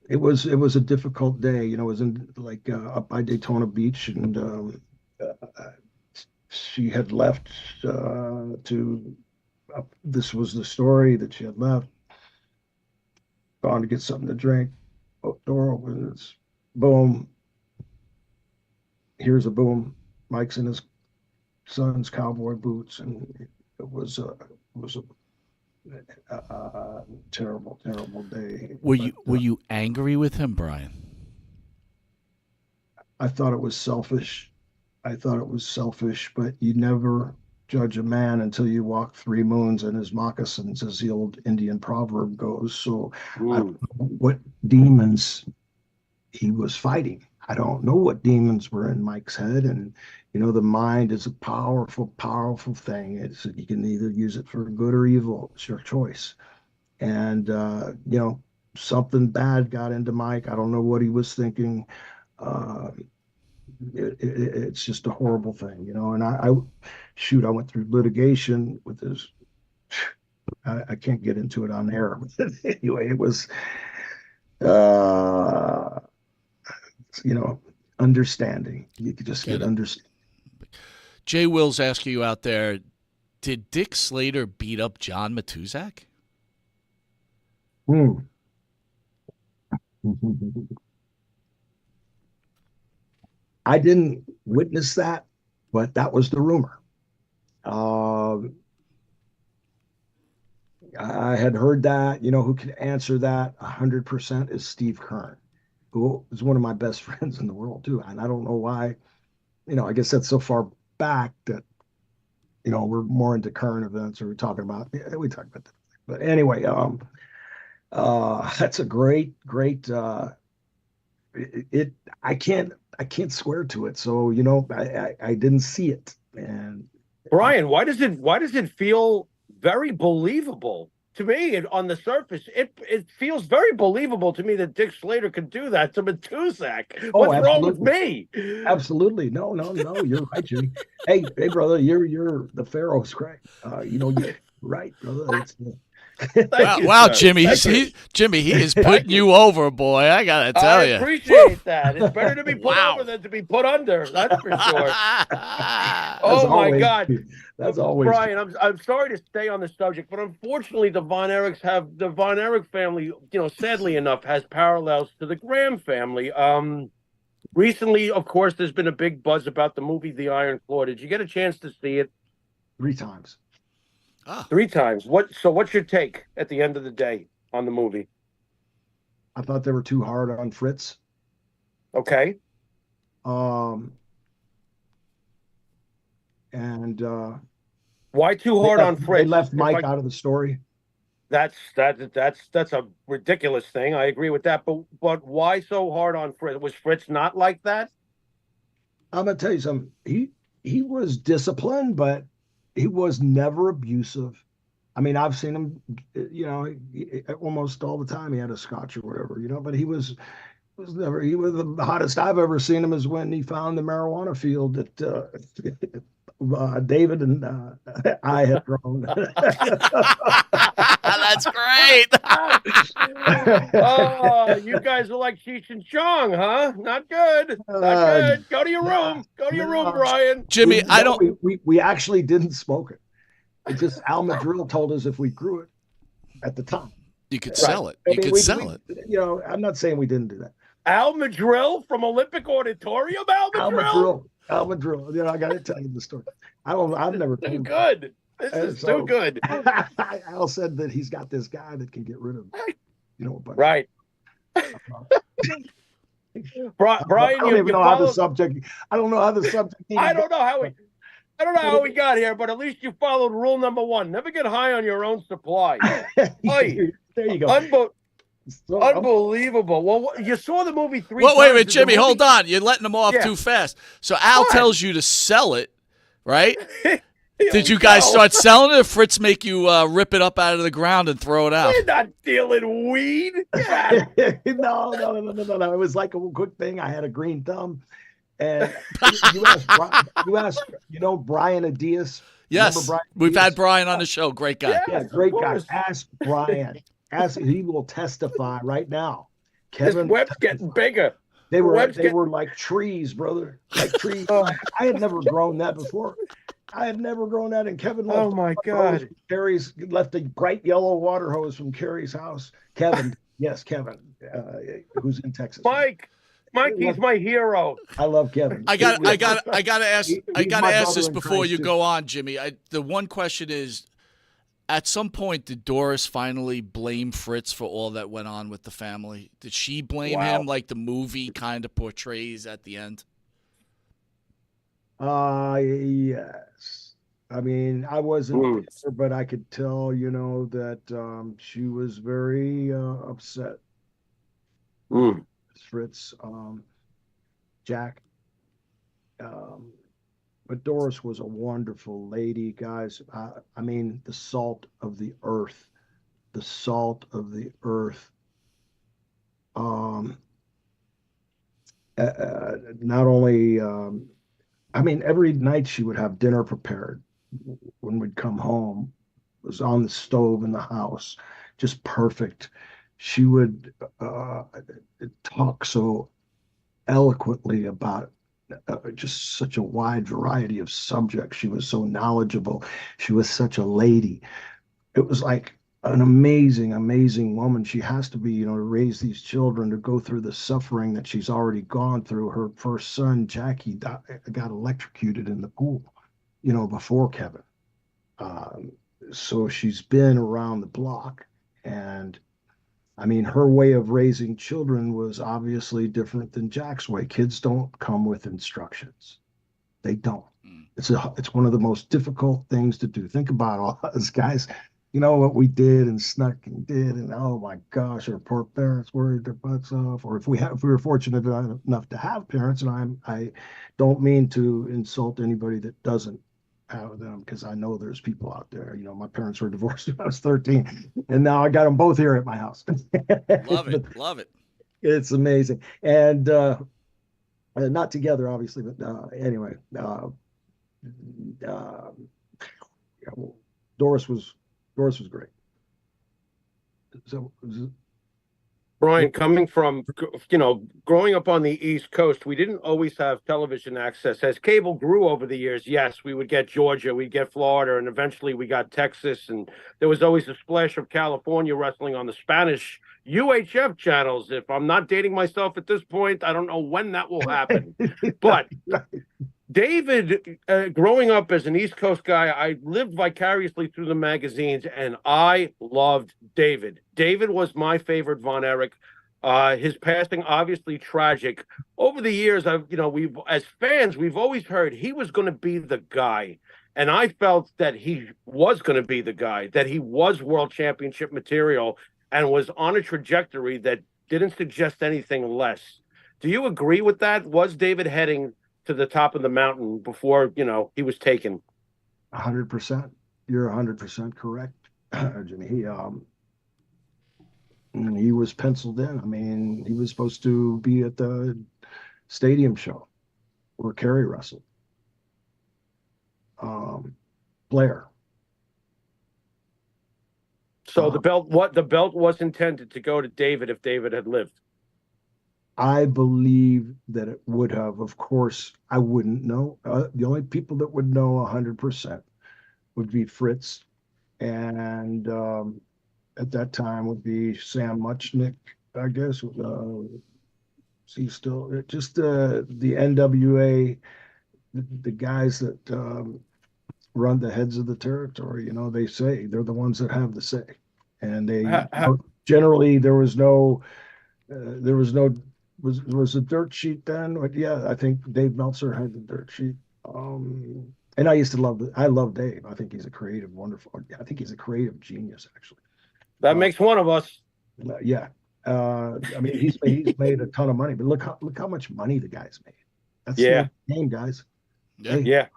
Speaker 4: it was a difficult day. It was in up by Daytona Beach, and she had left this was the story, that she had left, gone to get something to drink. Door opens, boom. Here's a boom. Mike's in his son's cowboy boots, and it was a terrible, terrible day.
Speaker 2: Were you angry with him, Brian?
Speaker 4: I thought it was selfish. But you never judge a man until you walk 3 moons in his moccasins, as the old Indian proverb goes. So I don't know what demons he was fighting. I don't know what demons were in Mike's head. And, the mind is a powerful, powerful thing. You can either use it for good or evil. It's your choice. And, something bad got into Mike. I don't know what he was thinking. Uh, it's just a horrible thing, and I went through litigation with this. I can't get into it on air. Anyway, it was, uh, understanding. You could just get understanding.
Speaker 2: Jay Will's asking you out there, did Dick Slater beat up John Matuzak?
Speaker 4: I didn't witness that, but that was the rumor. I had heard that. Who can answer that 100% is Steve Kern, who is one of my best friends in the world too. And I don't know why. I guess that's so far back that we're more into current events, or we talk about that. But anyway, that's a great it I can't swear to it, so I didn't see it. And
Speaker 3: Brian, why does it feel very believable to me? On the surface, it feels very believable to me that Dick Slater could do that to Matuzak. What's wrong with me?
Speaker 4: Absolutely. No, you're right, Jimmy. Hey, brother, you're the Pharaoh's crack. You're right, brother.
Speaker 2: Wow, Jimmy, he is putting you over, boy. I gotta tell you.
Speaker 3: I appreciate that. It's better to be put over than to be put under. That's for sure. Oh my God,
Speaker 4: that's always
Speaker 3: Brian. I'm sorry to stay on the subject, but unfortunately, the Von Erichs the Von Erich family. Sadly enough, has parallels to the Graham family. Recently, of course, there's been a big buzz about the movie The Iron Claw. Did you get a chance to see it?
Speaker 4: 3 times.
Speaker 3: 3 times. What's your take at the end of the day on the movie?
Speaker 4: I thought they were too hard on Fritz.
Speaker 3: Okay.
Speaker 4: And
Speaker 3: why too hard on Fritz?
Speaker 4: They left Mike out of the story.
Speaker 3: That's a ridiculous thing. I agree with that. But why so hard on Fritz? Was Fritz not like that?
Speaker 4: I'm gonna tell you something. He was disciplined, but he was never abusive. I mean, I've seen him, almost all the time. He had a scotch or whatever, but he was the hottest I've ever seen him is when he found the marijuana field that David and I had grown.
Speaker 2: That's great.
Speaker 3: Oh, you guys are like Cheech and Chong, huh? Not good. Not good. Go to your room. Go to your room, Brian.
Speaker 2: Jimmy,
Speaker 4: we actually didn't smoke it. It just Al Madrill told us if we grew it at the time,
Speaker 2: you could sell it. You could sell it.
Speaker 4: I'm not saying we didn't do that.
Speaker 3: Al Madrill from Olympic Auditorium. Al Madrill.
Speaker 4: I got to tell you the story. I've never.
Speaker 3: Too good. This is too good.
Speaker 4: Al said that he's got this guy that can get rid of, but
Speaker 3: right. Brian,
Speaker 4: I don't even know how the subject. I don't know how the subject.
Speaker 3: I don't know how we got here, but at least you followed rule number 1. Never get high on your own supply. Hey,
Speaker 4: there you go.
Speaker 3: Unbelievable. Well, you saw the movie 3
Speaker 2: times. Wait a minute,
Speaker 3: Did
Speaker 2: Jimmy, hold on. You're letting them off too fast. So Al tells you to sell it, right? Did you guys start selling it, or Fritz make you rip it up out of the ground and throw it out?
Speaker 3: You're not dealing weed.
Speaker 4: No. It was like a quick thing. I had a green thumb. And you asked, Brian Adias.
Speaker 2: Yes, we've had Brian on the show. Great guy.
Speaker 4: Yeah, great guy. Ask Brian. He will testify right now.
Speaker 3: Kevin, this web's getting bigger.
Speaker 4: They were like trees, brother. Like trees. I had never grown that before. And Kevin left.
Speaker 3: Oh my God.
Speaker 4: Carrie's left a bright yellow water hose from Carrie's house. Kevin, who's in Texas.
Speaker 3: Mike, he's my hero.
Speaker 4: I love Kevin.
Speaker 2: I got to ask this before you go on, Jimmy. The one question is, at some point, did Doris finally blame Fritz for all that went on with the family? Did she blame him like the movie kind of portrays at the end?
Speaker 4: Yes. I mean, I wasn't there, but I could tell, that she was very upset. Fritz, Jack. But Doris was a wonderful lady, guys. I mean, the salt of the earth, the salt of the earth. Not only, I mean, every night she would have dinner prepared when we'd come home. It was on the stove in the house, just perfect. She would talk so eloquently about just such a wide variety of subjects. She was so knowledgeable. She was such a lady. It was like an amazing, amazing woman. She has to be, to raise these children, to go through the suffering that she's already gone through. Her first son, Jackie, got electrocuted in the pool, before Kevin. So she's been around the block. And I mean, her way of raising children was obviously different than Jack's way. Kids don't come with instructions. They don't. It's one of the most difficult things to do. Think about all us guys, what we did and snuck and did, and oh my gosh, our poor parents worried their butts off. Or if we were fortunate enough to have parents, and I don't mean to insult anybody that doesn't have them, because I know there's people out there. My parents were divorced when I was 13, and now I got them both here at my house.
Speaker 2: Love it, love it.
Speaker 4: It's amazing, and not together, obviously, but anyway. Yeah, well, Doris was great. So,
Speaker 3: Brian, coming from, growing up on the East Coast, we didn't always have television access. As cable grew over the years, yes, we would get Georgia, we'd get Florida, and eventually we got Texas. And there was always a splash of California wrestling on the Spanish UHF channels. If I'm not dating myself at this point, I don't know when that will happen. But David, growing up as an East Coast guy, I lived vicariously through the magazines, and I loved David. David was my favorite Von Erich. His passing, obviously tragic. Over the years, we've as fans, we've always heard he was going to be the guy, and I felt that he was going to be the guy, that he was world championship material, and was on a trajectory that didn't suggest anything less. Do you agree with that? Was David heading to the top of the mountain before, he was taken?
Speaker 4: 100%. You're 100% correct, Jimmy. He was penciled in. I mean, he was supposed to be at the stadium show where Kerry wrestled. Blair.
Speaker 3: So the belt was intended to go to David if David had lived.
Speaker 4: I believe that it would have. Of course, I wouldn't know. The only people that would know 100% would be Fritz, and at that time would be Sam Muchnick, I guess. He's still just the NWA, the guys that run the heads of the territory. They say they're the ones that have the say, and they generally there was no. Was a dirt sheet then? But yeah, I think Dave Meltzer had the dirt sheet. And I love Dave. I think he's a creative, wonderful. I think he's a creative genius, actually.
Speaker 3: That makes one of us.
Speaker 4: Yeah. I mean, he's made a ton of money, but look how much money the guy's made. That's the game, guys.
Speaker 2: Yeah.
Speaker 3: Yeah.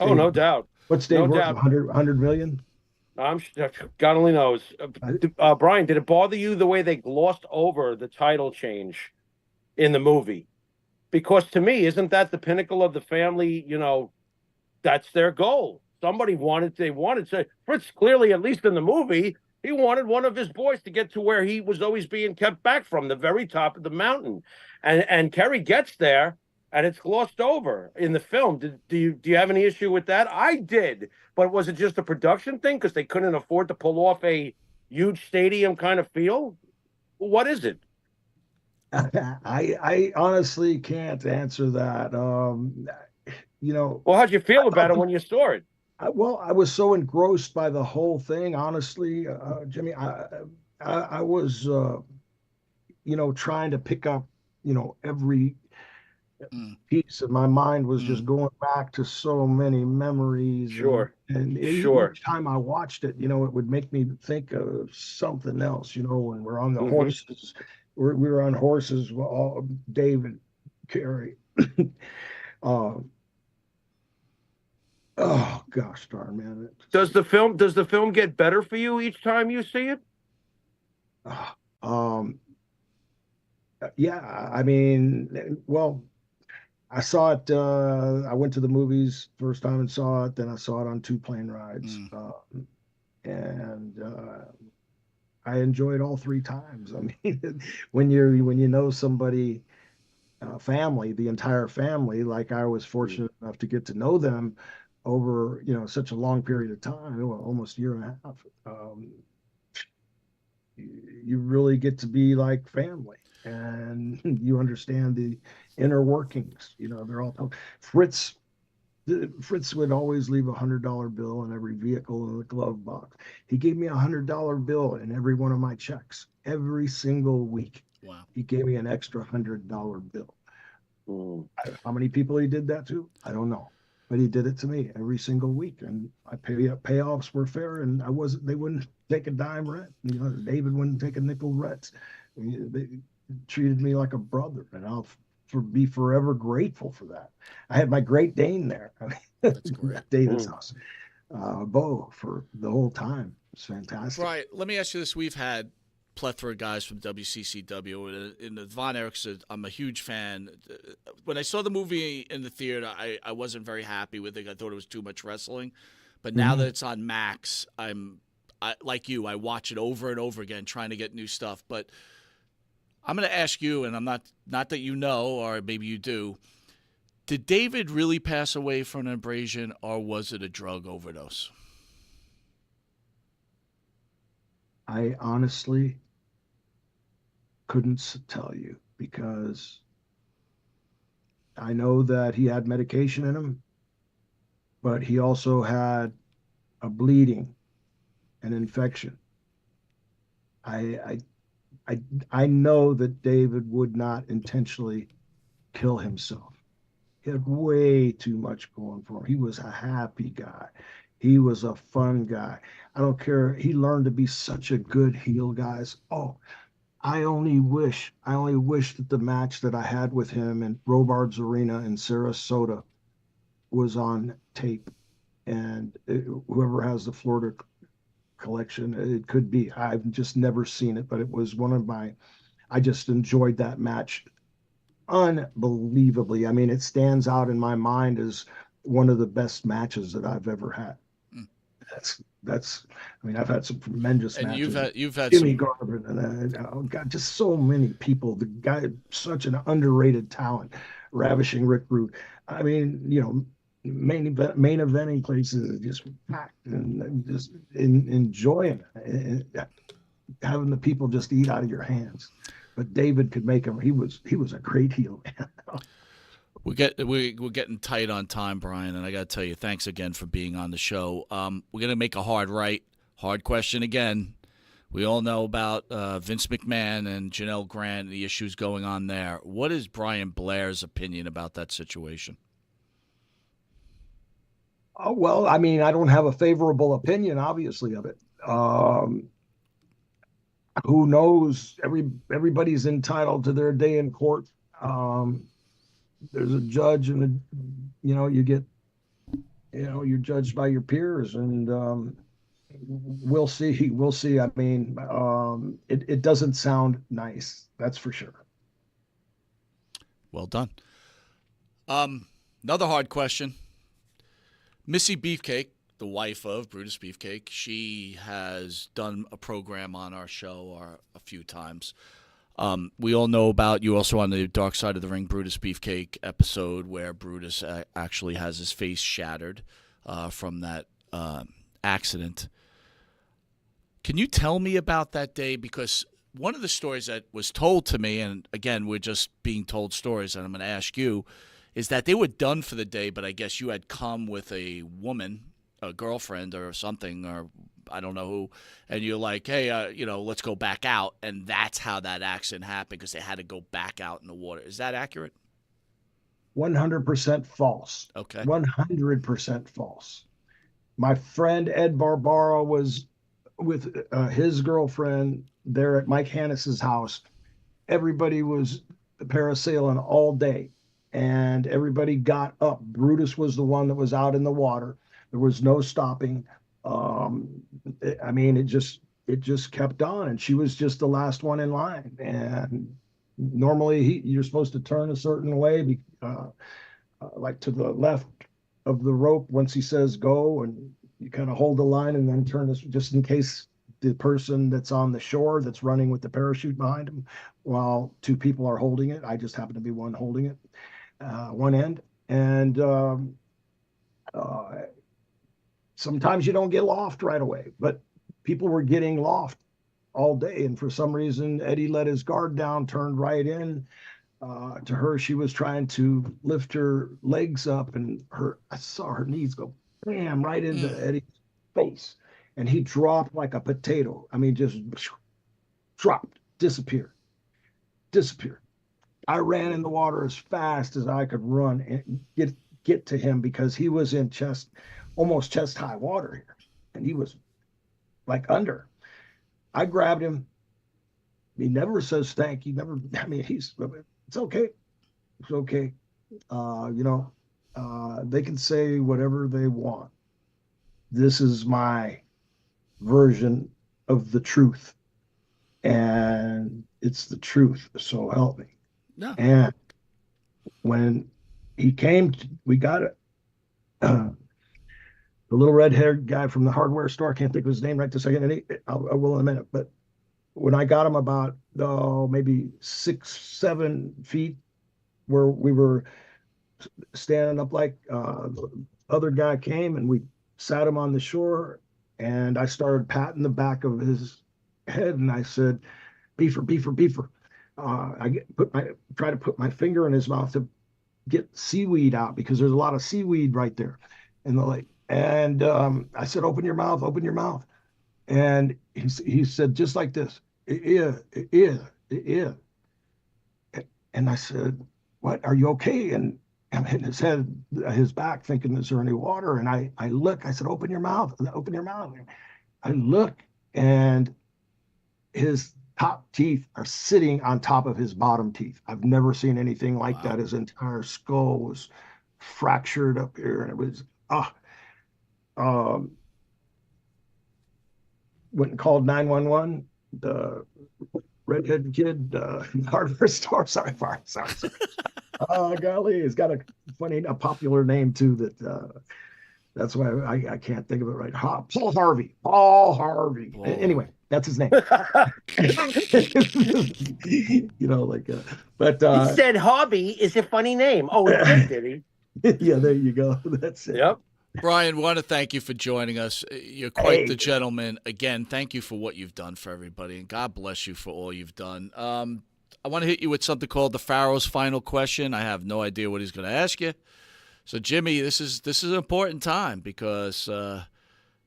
Speaker 3: No doubt.
Speaker 4: What's Dave worth? 100 million?
Speaker 3: God only knows. Brian, did it bother you the way they glossed over the title change in the movie? Because to me, isn't that the pinnacle of the family? That's their goal. They wanted to. Fritz clearly, at least in the movie, he wanted one of his boys to get to where he was always being kept back from, the very top of the mountain. And Kerry gets there, and it's glossed over in the film. Do you have any issue with that? I did. But was it just a production thing because they couldn't afford to pull off a huge stadium kind of feel? What is it?
Speaker 4: I honestly can't answer that.
Speaker 3: Well, how'd you feel about it when you saw it?
Speaker 4: I was so engrossed by the whole thing, honestly, Jimmy. I was, trying to pick up, every piece of my mind was just going back to so many memories.
Speaker 3: Sure.
Speaker 4: And each time I watched it, it would make me think of something else, when we're on the horses. We were on horses, David, Kerry. Oh gosh darn, man.
Speaker 3: Does the film get better for you each time you see it?
Speaker 4: Uh, um, yeah, I mean, well, I saw it. I went to the movies first time and saw it. Then I saw it on two plane rides,
Speaker 2: Mm.
Speaker 4: and I enjoyed all three times. I mean, when you know somebody, family, the entire family, like I was
Speaker 3: Mm.
Speaker 4: fortunate enough to get to know them over, such a long period of time, well, almost a year and a half. You really get to be like family, and you understand the inner workings. They're all Fritz. Fritz would always leave $100 bill in every vehicle in the glove box. He gave me $100 bill in every one of my checks every single week.
Speaker 2: Wow.
Speaker 4: He gave me an extra $100 bill.
Speaker 3: Mm.
Speaker 4: How many people he did that to, I don't know, but he did it to me every single week, and payoffs were fair, and I wasn't. They wouldn't take a dime rent. David wouldn't take a nickel rent. They treated me like a brother, and I'll be forever grateful for that. I had my Great Dane there.
Speaker 2: That's great.
Speaker 4: At David's
Speaker 3: Mm.
Speaker 4: house, Bo, for the whole time. It's fantastic.
Speaker 2: Right. Let me ask you this: we've had plethora of guys from WCCW. In the Von Erichs, I'm a huge fan. When I saw the movie in the theater, I wasn't very happy with it. I thought it was too much wrestling. But now that it's on Max, like you. I watch it over and over again, trying to get new stuff. But I'm going to ask you, and I'm not that you know, or maybe you do. Did David really pass away from an abrasion, or was it a drug overdose?
Speaker 4: I honestly couldn't tell you, because I know that he had medication in him, but he also had a bleeding, an infection. I I I know that David would not intentionally kill himself. He had way too much going for him. He was a happy guy. He was a fun guy. I don't care. He learned to be such a good heel, guys. Oh, I only wish that the match that I had with him in Robards Arena in Sarasota was on tape. And whoever has the Florida collection, it could be. I've just never seen it, but it was one of my. I just enjoyed that match unbelievably. I mean, it stands out in my mind as one of the best matches that I've ever had.
Speaker 2: Mm.
Speaker 4: That's. I mean, I've had some tremendous
Speaker 2: And
Speaker 4: matches.
Speaker 2: you've had
Speaker 4: Jimmy
Speaker 2: some.
Speaker 4: Garvin, and oh God, just so many people. The guy, such an underrated talent, ravishing Rick Rude. I mean, main eventing places just packed, and just enjoying it, having the people just eat out of your hands. But David could make him. He was a great heel, man.
Speaker 2: We're getting tight on time, Brian, and I got to tell you, thanks again for being on the show. We're gonna make a hard question again. We all know about Vince McMahon and Janelle Grant, the issues going on there. What is Brian Blair's opinion about that situation?
Speaker 4: Oh, well, I mean, I don't have a favorable opinion, obviously, of it. Who knows? Everybody's entitled to their day in court. There's a judge, and you're judged by your peers, and we'll see. We'll see. I mean, it doesn't sound nice. That's for sure.
Speaker 2: Well done. Another hard question. Missy Beefcake, the wife of Brutus Beefcake, she has done a program on our show a few times. We all know about you also on the Dark Side of the Ring Brutus Beefcake episode, where Brutus actually has his face shattered from that accident. Can you tell me about that day? Because one of the stories that was told to me, and again, we're just being told stories, and I'm going to ask you, is that they were done for the day, but I guess you had come with a woman, a girlfriend or something, or I don't know who, and you're like, hey, let's go back out, and that's how that accident happened, because they had to go back out in the water. Is that accurate?
Speaker 4: 100% false.
Speaker 2: Okay.
Speaker 4: 100% false. My friend Ed Barbara was with his girlfriend there at Mike Hannis's house. Everybody was parasailing all day, and everybody got up. Brutus was the one that was out in the water. There was no stopping. I mean, it just kept on, and she was just the last one in line. And normally, you're supposed to turn a certain way, like to the left of the rope once he says go, and you kind of hold the line and then turn this just in case the person that's on the shore that's running with the parachute behind him, while two people are holding it. I just happen to be one holding it, one end. And sometimes you don't get loft right away, but people were getting loft all day. And for some reason, Eddie let his guard down, turned right in. To her, she was trying to lift her legs up, and I saw her knees go bam right into Eddie's face, and he dropped like a potato. I mean, just dropped, disappeared. I ran in the water as fast as I could run and get to him, because he was in almost chest high water here, and he was like under. I grabbed him. He never says thank you. Never. I mean, it's okay. It's okay. They can say whatever they want. This is my version of the truth, and it's the truth. So help me.
Speaker 2: No.
Speaker 4: And when he came, we got it. The little red-haired guy from the hardware store, I can't think of his name right this second, and I will in a minute. But when I got him about maybe 6-7 feet, where we were standing up, like the other guy came, and we sat him on the shore, and I started patting the back of his head, and I said, "Beefer, beefer, beefer." Try to put my finger in his mouth to get seaweed out, because there's a lot of seaweed right there in the lake. And I said, "Open your mouth, open your mouth." And he said, just like this, "Yeah, yeah, yeah." And I said, "What? Are you okay?" And I'm hitting his back, thinking, is there any water? And I look, I said, "Open your mouth, open your mouth." I look, and his top teeth are sitting on top of his bottom teeth. I've never seen anything like that. His entire skull was fractured up here, and it was went and called 911. The redheaded kid, hardware store. Sorry. Oh golly, it's got a popular name too. That's why I can't think of it right. Paul Harvey.
Speaker 2: Whoa.
Speaker 4: Anyway, that's his name. But
Speaker 3: he said hobby is a funny name. Oh, he did he?
Speaker 4: Yeah, there you go. That's it.
Speaker 3: Yep.
Speaker 2: Brian, want to thank you for joining us. You're quite the gentleman. Again, thank you for what you've done for everybody, and God bless you for all you've done. I want to hit you with something called the Pharaoh's final question. I have no idea what he's going to ask you. So, Jimmy, this is an important time, because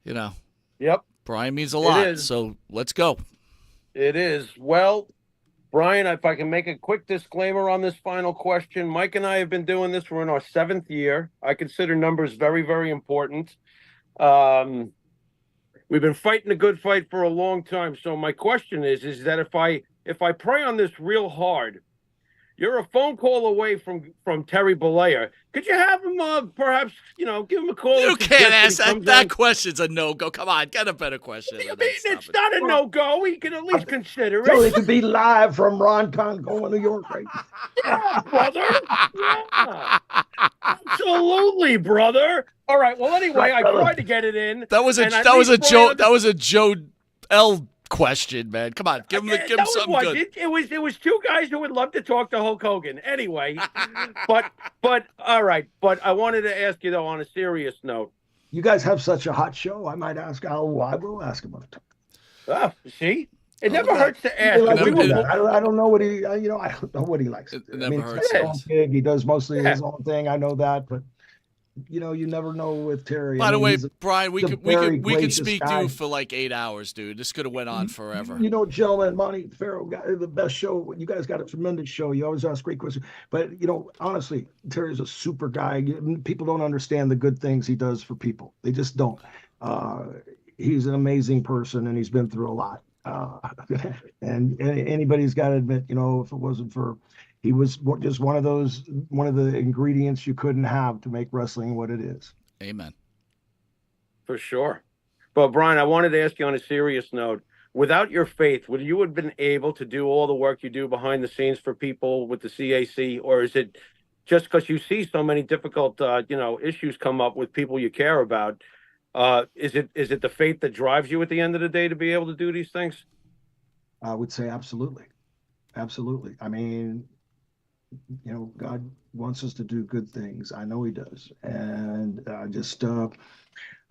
Speaker 3: Yep.
Speaker 2: Brian means a lot. So let's go.
Speaker 3: It is. Well, Brian, if I can make a quick disclaimer on this final question, Mike and I have been doing this. We're in our 7th year. I consider numbers very, very important. We've been fighting a good fight for a long time. So my question is that if I pray on this real hard, you're a phone call away from Terry Bollea. Could you have him perhaps, give him a call?
Speaker 2: You can't ask that question's a no-go. Come on, get a better question.
Speaker 3: I mean, it's not a no-go. He can at least consider it.
Speaker 4: So it could be live from Ron Congo, New York, right?
Speaker 3: Yeah, brother. Yeah. Absolutely, brother. All right. Well, anyway, I tried to get it in.
Speaker 2: That was a Joe L question, man. Come on, give him something good.
Speaker 3: It was two guys who would love to talk to Hulk Hogan. Anyway, but all right. But I wanted to ask you though, on a serious note.
Speaker 4: You guys have such a hot show. I might ask Al. I will ask him.
Speaker 3: See, it never hurts to ask.
Speaker 4: I don't know what he. I don't know what he likes.
Speaker 2: It never hurts.
Speaker 4: He does mostly his own thing. I know that, but. You never know with Terry.
Speaker 2: By the way, Brian, we could speak to you for like 8 hours, dude. This could have went on forever.
Speaker 4: Gentlemen, Monte The Pharaoh got the best show. You guys got a tremendous show. You always ask great questions. But honestly, Terry's a super guy. People don't understand the good things he does for people. They just don't. He's an amazing person, and he's been through a lot. And anybody's got to admit, if it wasn't for. He was just one of the ingredients you couldn't have to make wrestling what it is.
Speaker 2: Amen.
Speaker 3: For sure. But Brian, I wanted to ask you on a serious note. Without your faith, would you have been able to do all the work you do behind the scenes for people with the CAC, or is it just because you see so many difficult, issues come up with people you care about? Is it the faith that drives you at the end of the day to be able to do these things?
Speaker 4: I would say absolutely. Absolutely. I mean, God wants us to do good things. I know he does. And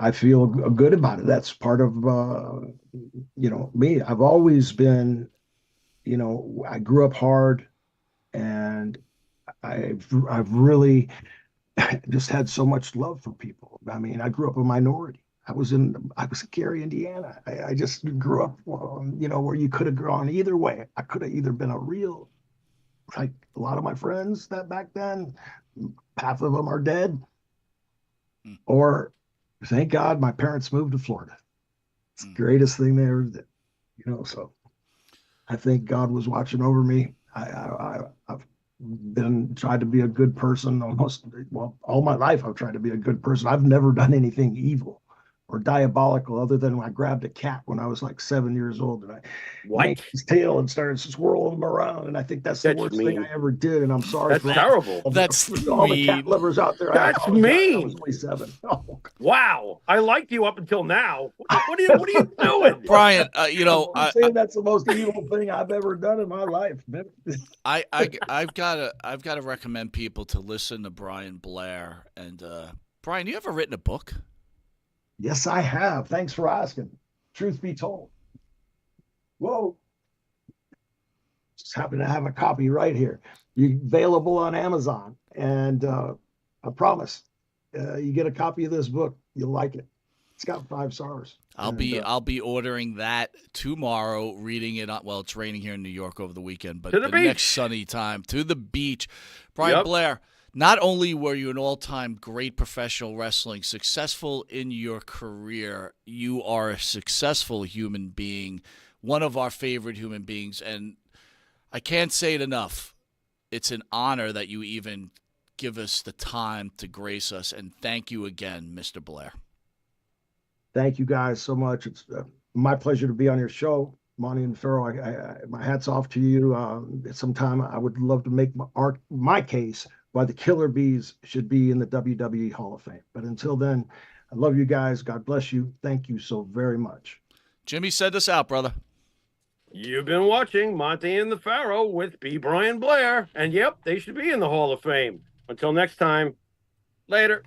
Speaker 4: I feel good about it. That's part of, me. I've always been, I grew up hard, and I've really just had so much love for people. I mean, I grew up a minority. I was in Gary, Indiana. I just grew up, where you could have gone either way. I could have either been like a lot of my friends that back then, half of them are dead, or thank God my parents moved to Florida. It's the greatest thing they ever did, so I think God was watching over me. I've tried to be a good person all my life. I've tried to be a good person. I've never done anything evil or diabolical other than I grabbed a cat when I was like 7 years old, and I yanked his tail and started swirling him around. And I think that's the worst thing I ever did. And I'm sorry
Speaker 3: That's terrible.
Speaker 2: That's
Speaker 4: all the cat lovers out there.
Speaker 3: That's mean.
Speaker 4: I was only 7. Oh,
Speaker 3: wow. I liked you up until now. What are you doing?
Speaker 2: Brian,
Speaker 4: I'm saying that's the most evil thing I've ever done in my life.
Speaker 2: I've gotta recommend people to listen to Brian Blair. And Brian, you ever written a book?
Speaker 4: Yes, I have. Thanks for asking. Truth be told. Whoa. Just happen to have a copy right here. You're available on Amazon. And I promise, you get a copy of this book, you'll like it. It's got 5 stars.
Speaker 2: I'll be ordering that tomorrow, reading it on, well, it's raining here in New York over the weekend, but the next sunny time, to the beach. Brian Blair, not only were you an all-time great professional wrestling, successful in your career, you are a successful human being, one of our favorite human beings, and I can't say it enough. It's an honor that you even give us the time to grace us, and thank you again, Mr. Blair.
Speaker 4: Thank you guys so much. It's my pleasure to be on your show, Monte the Pharaoh. My hat's off to you. Sometime I would love to make my case why the Killer Bees should be in the WWE Hall of Fame. But until then, I love you guys. God bless you. Thank you so very much.
Speaker 2: Jimmy, send us out, brother.
Speaker 3: You've been watching Monte and the Pharaoh with B. Brian Blair. And yep, they should be in the Hall of Fame. Until next time, later.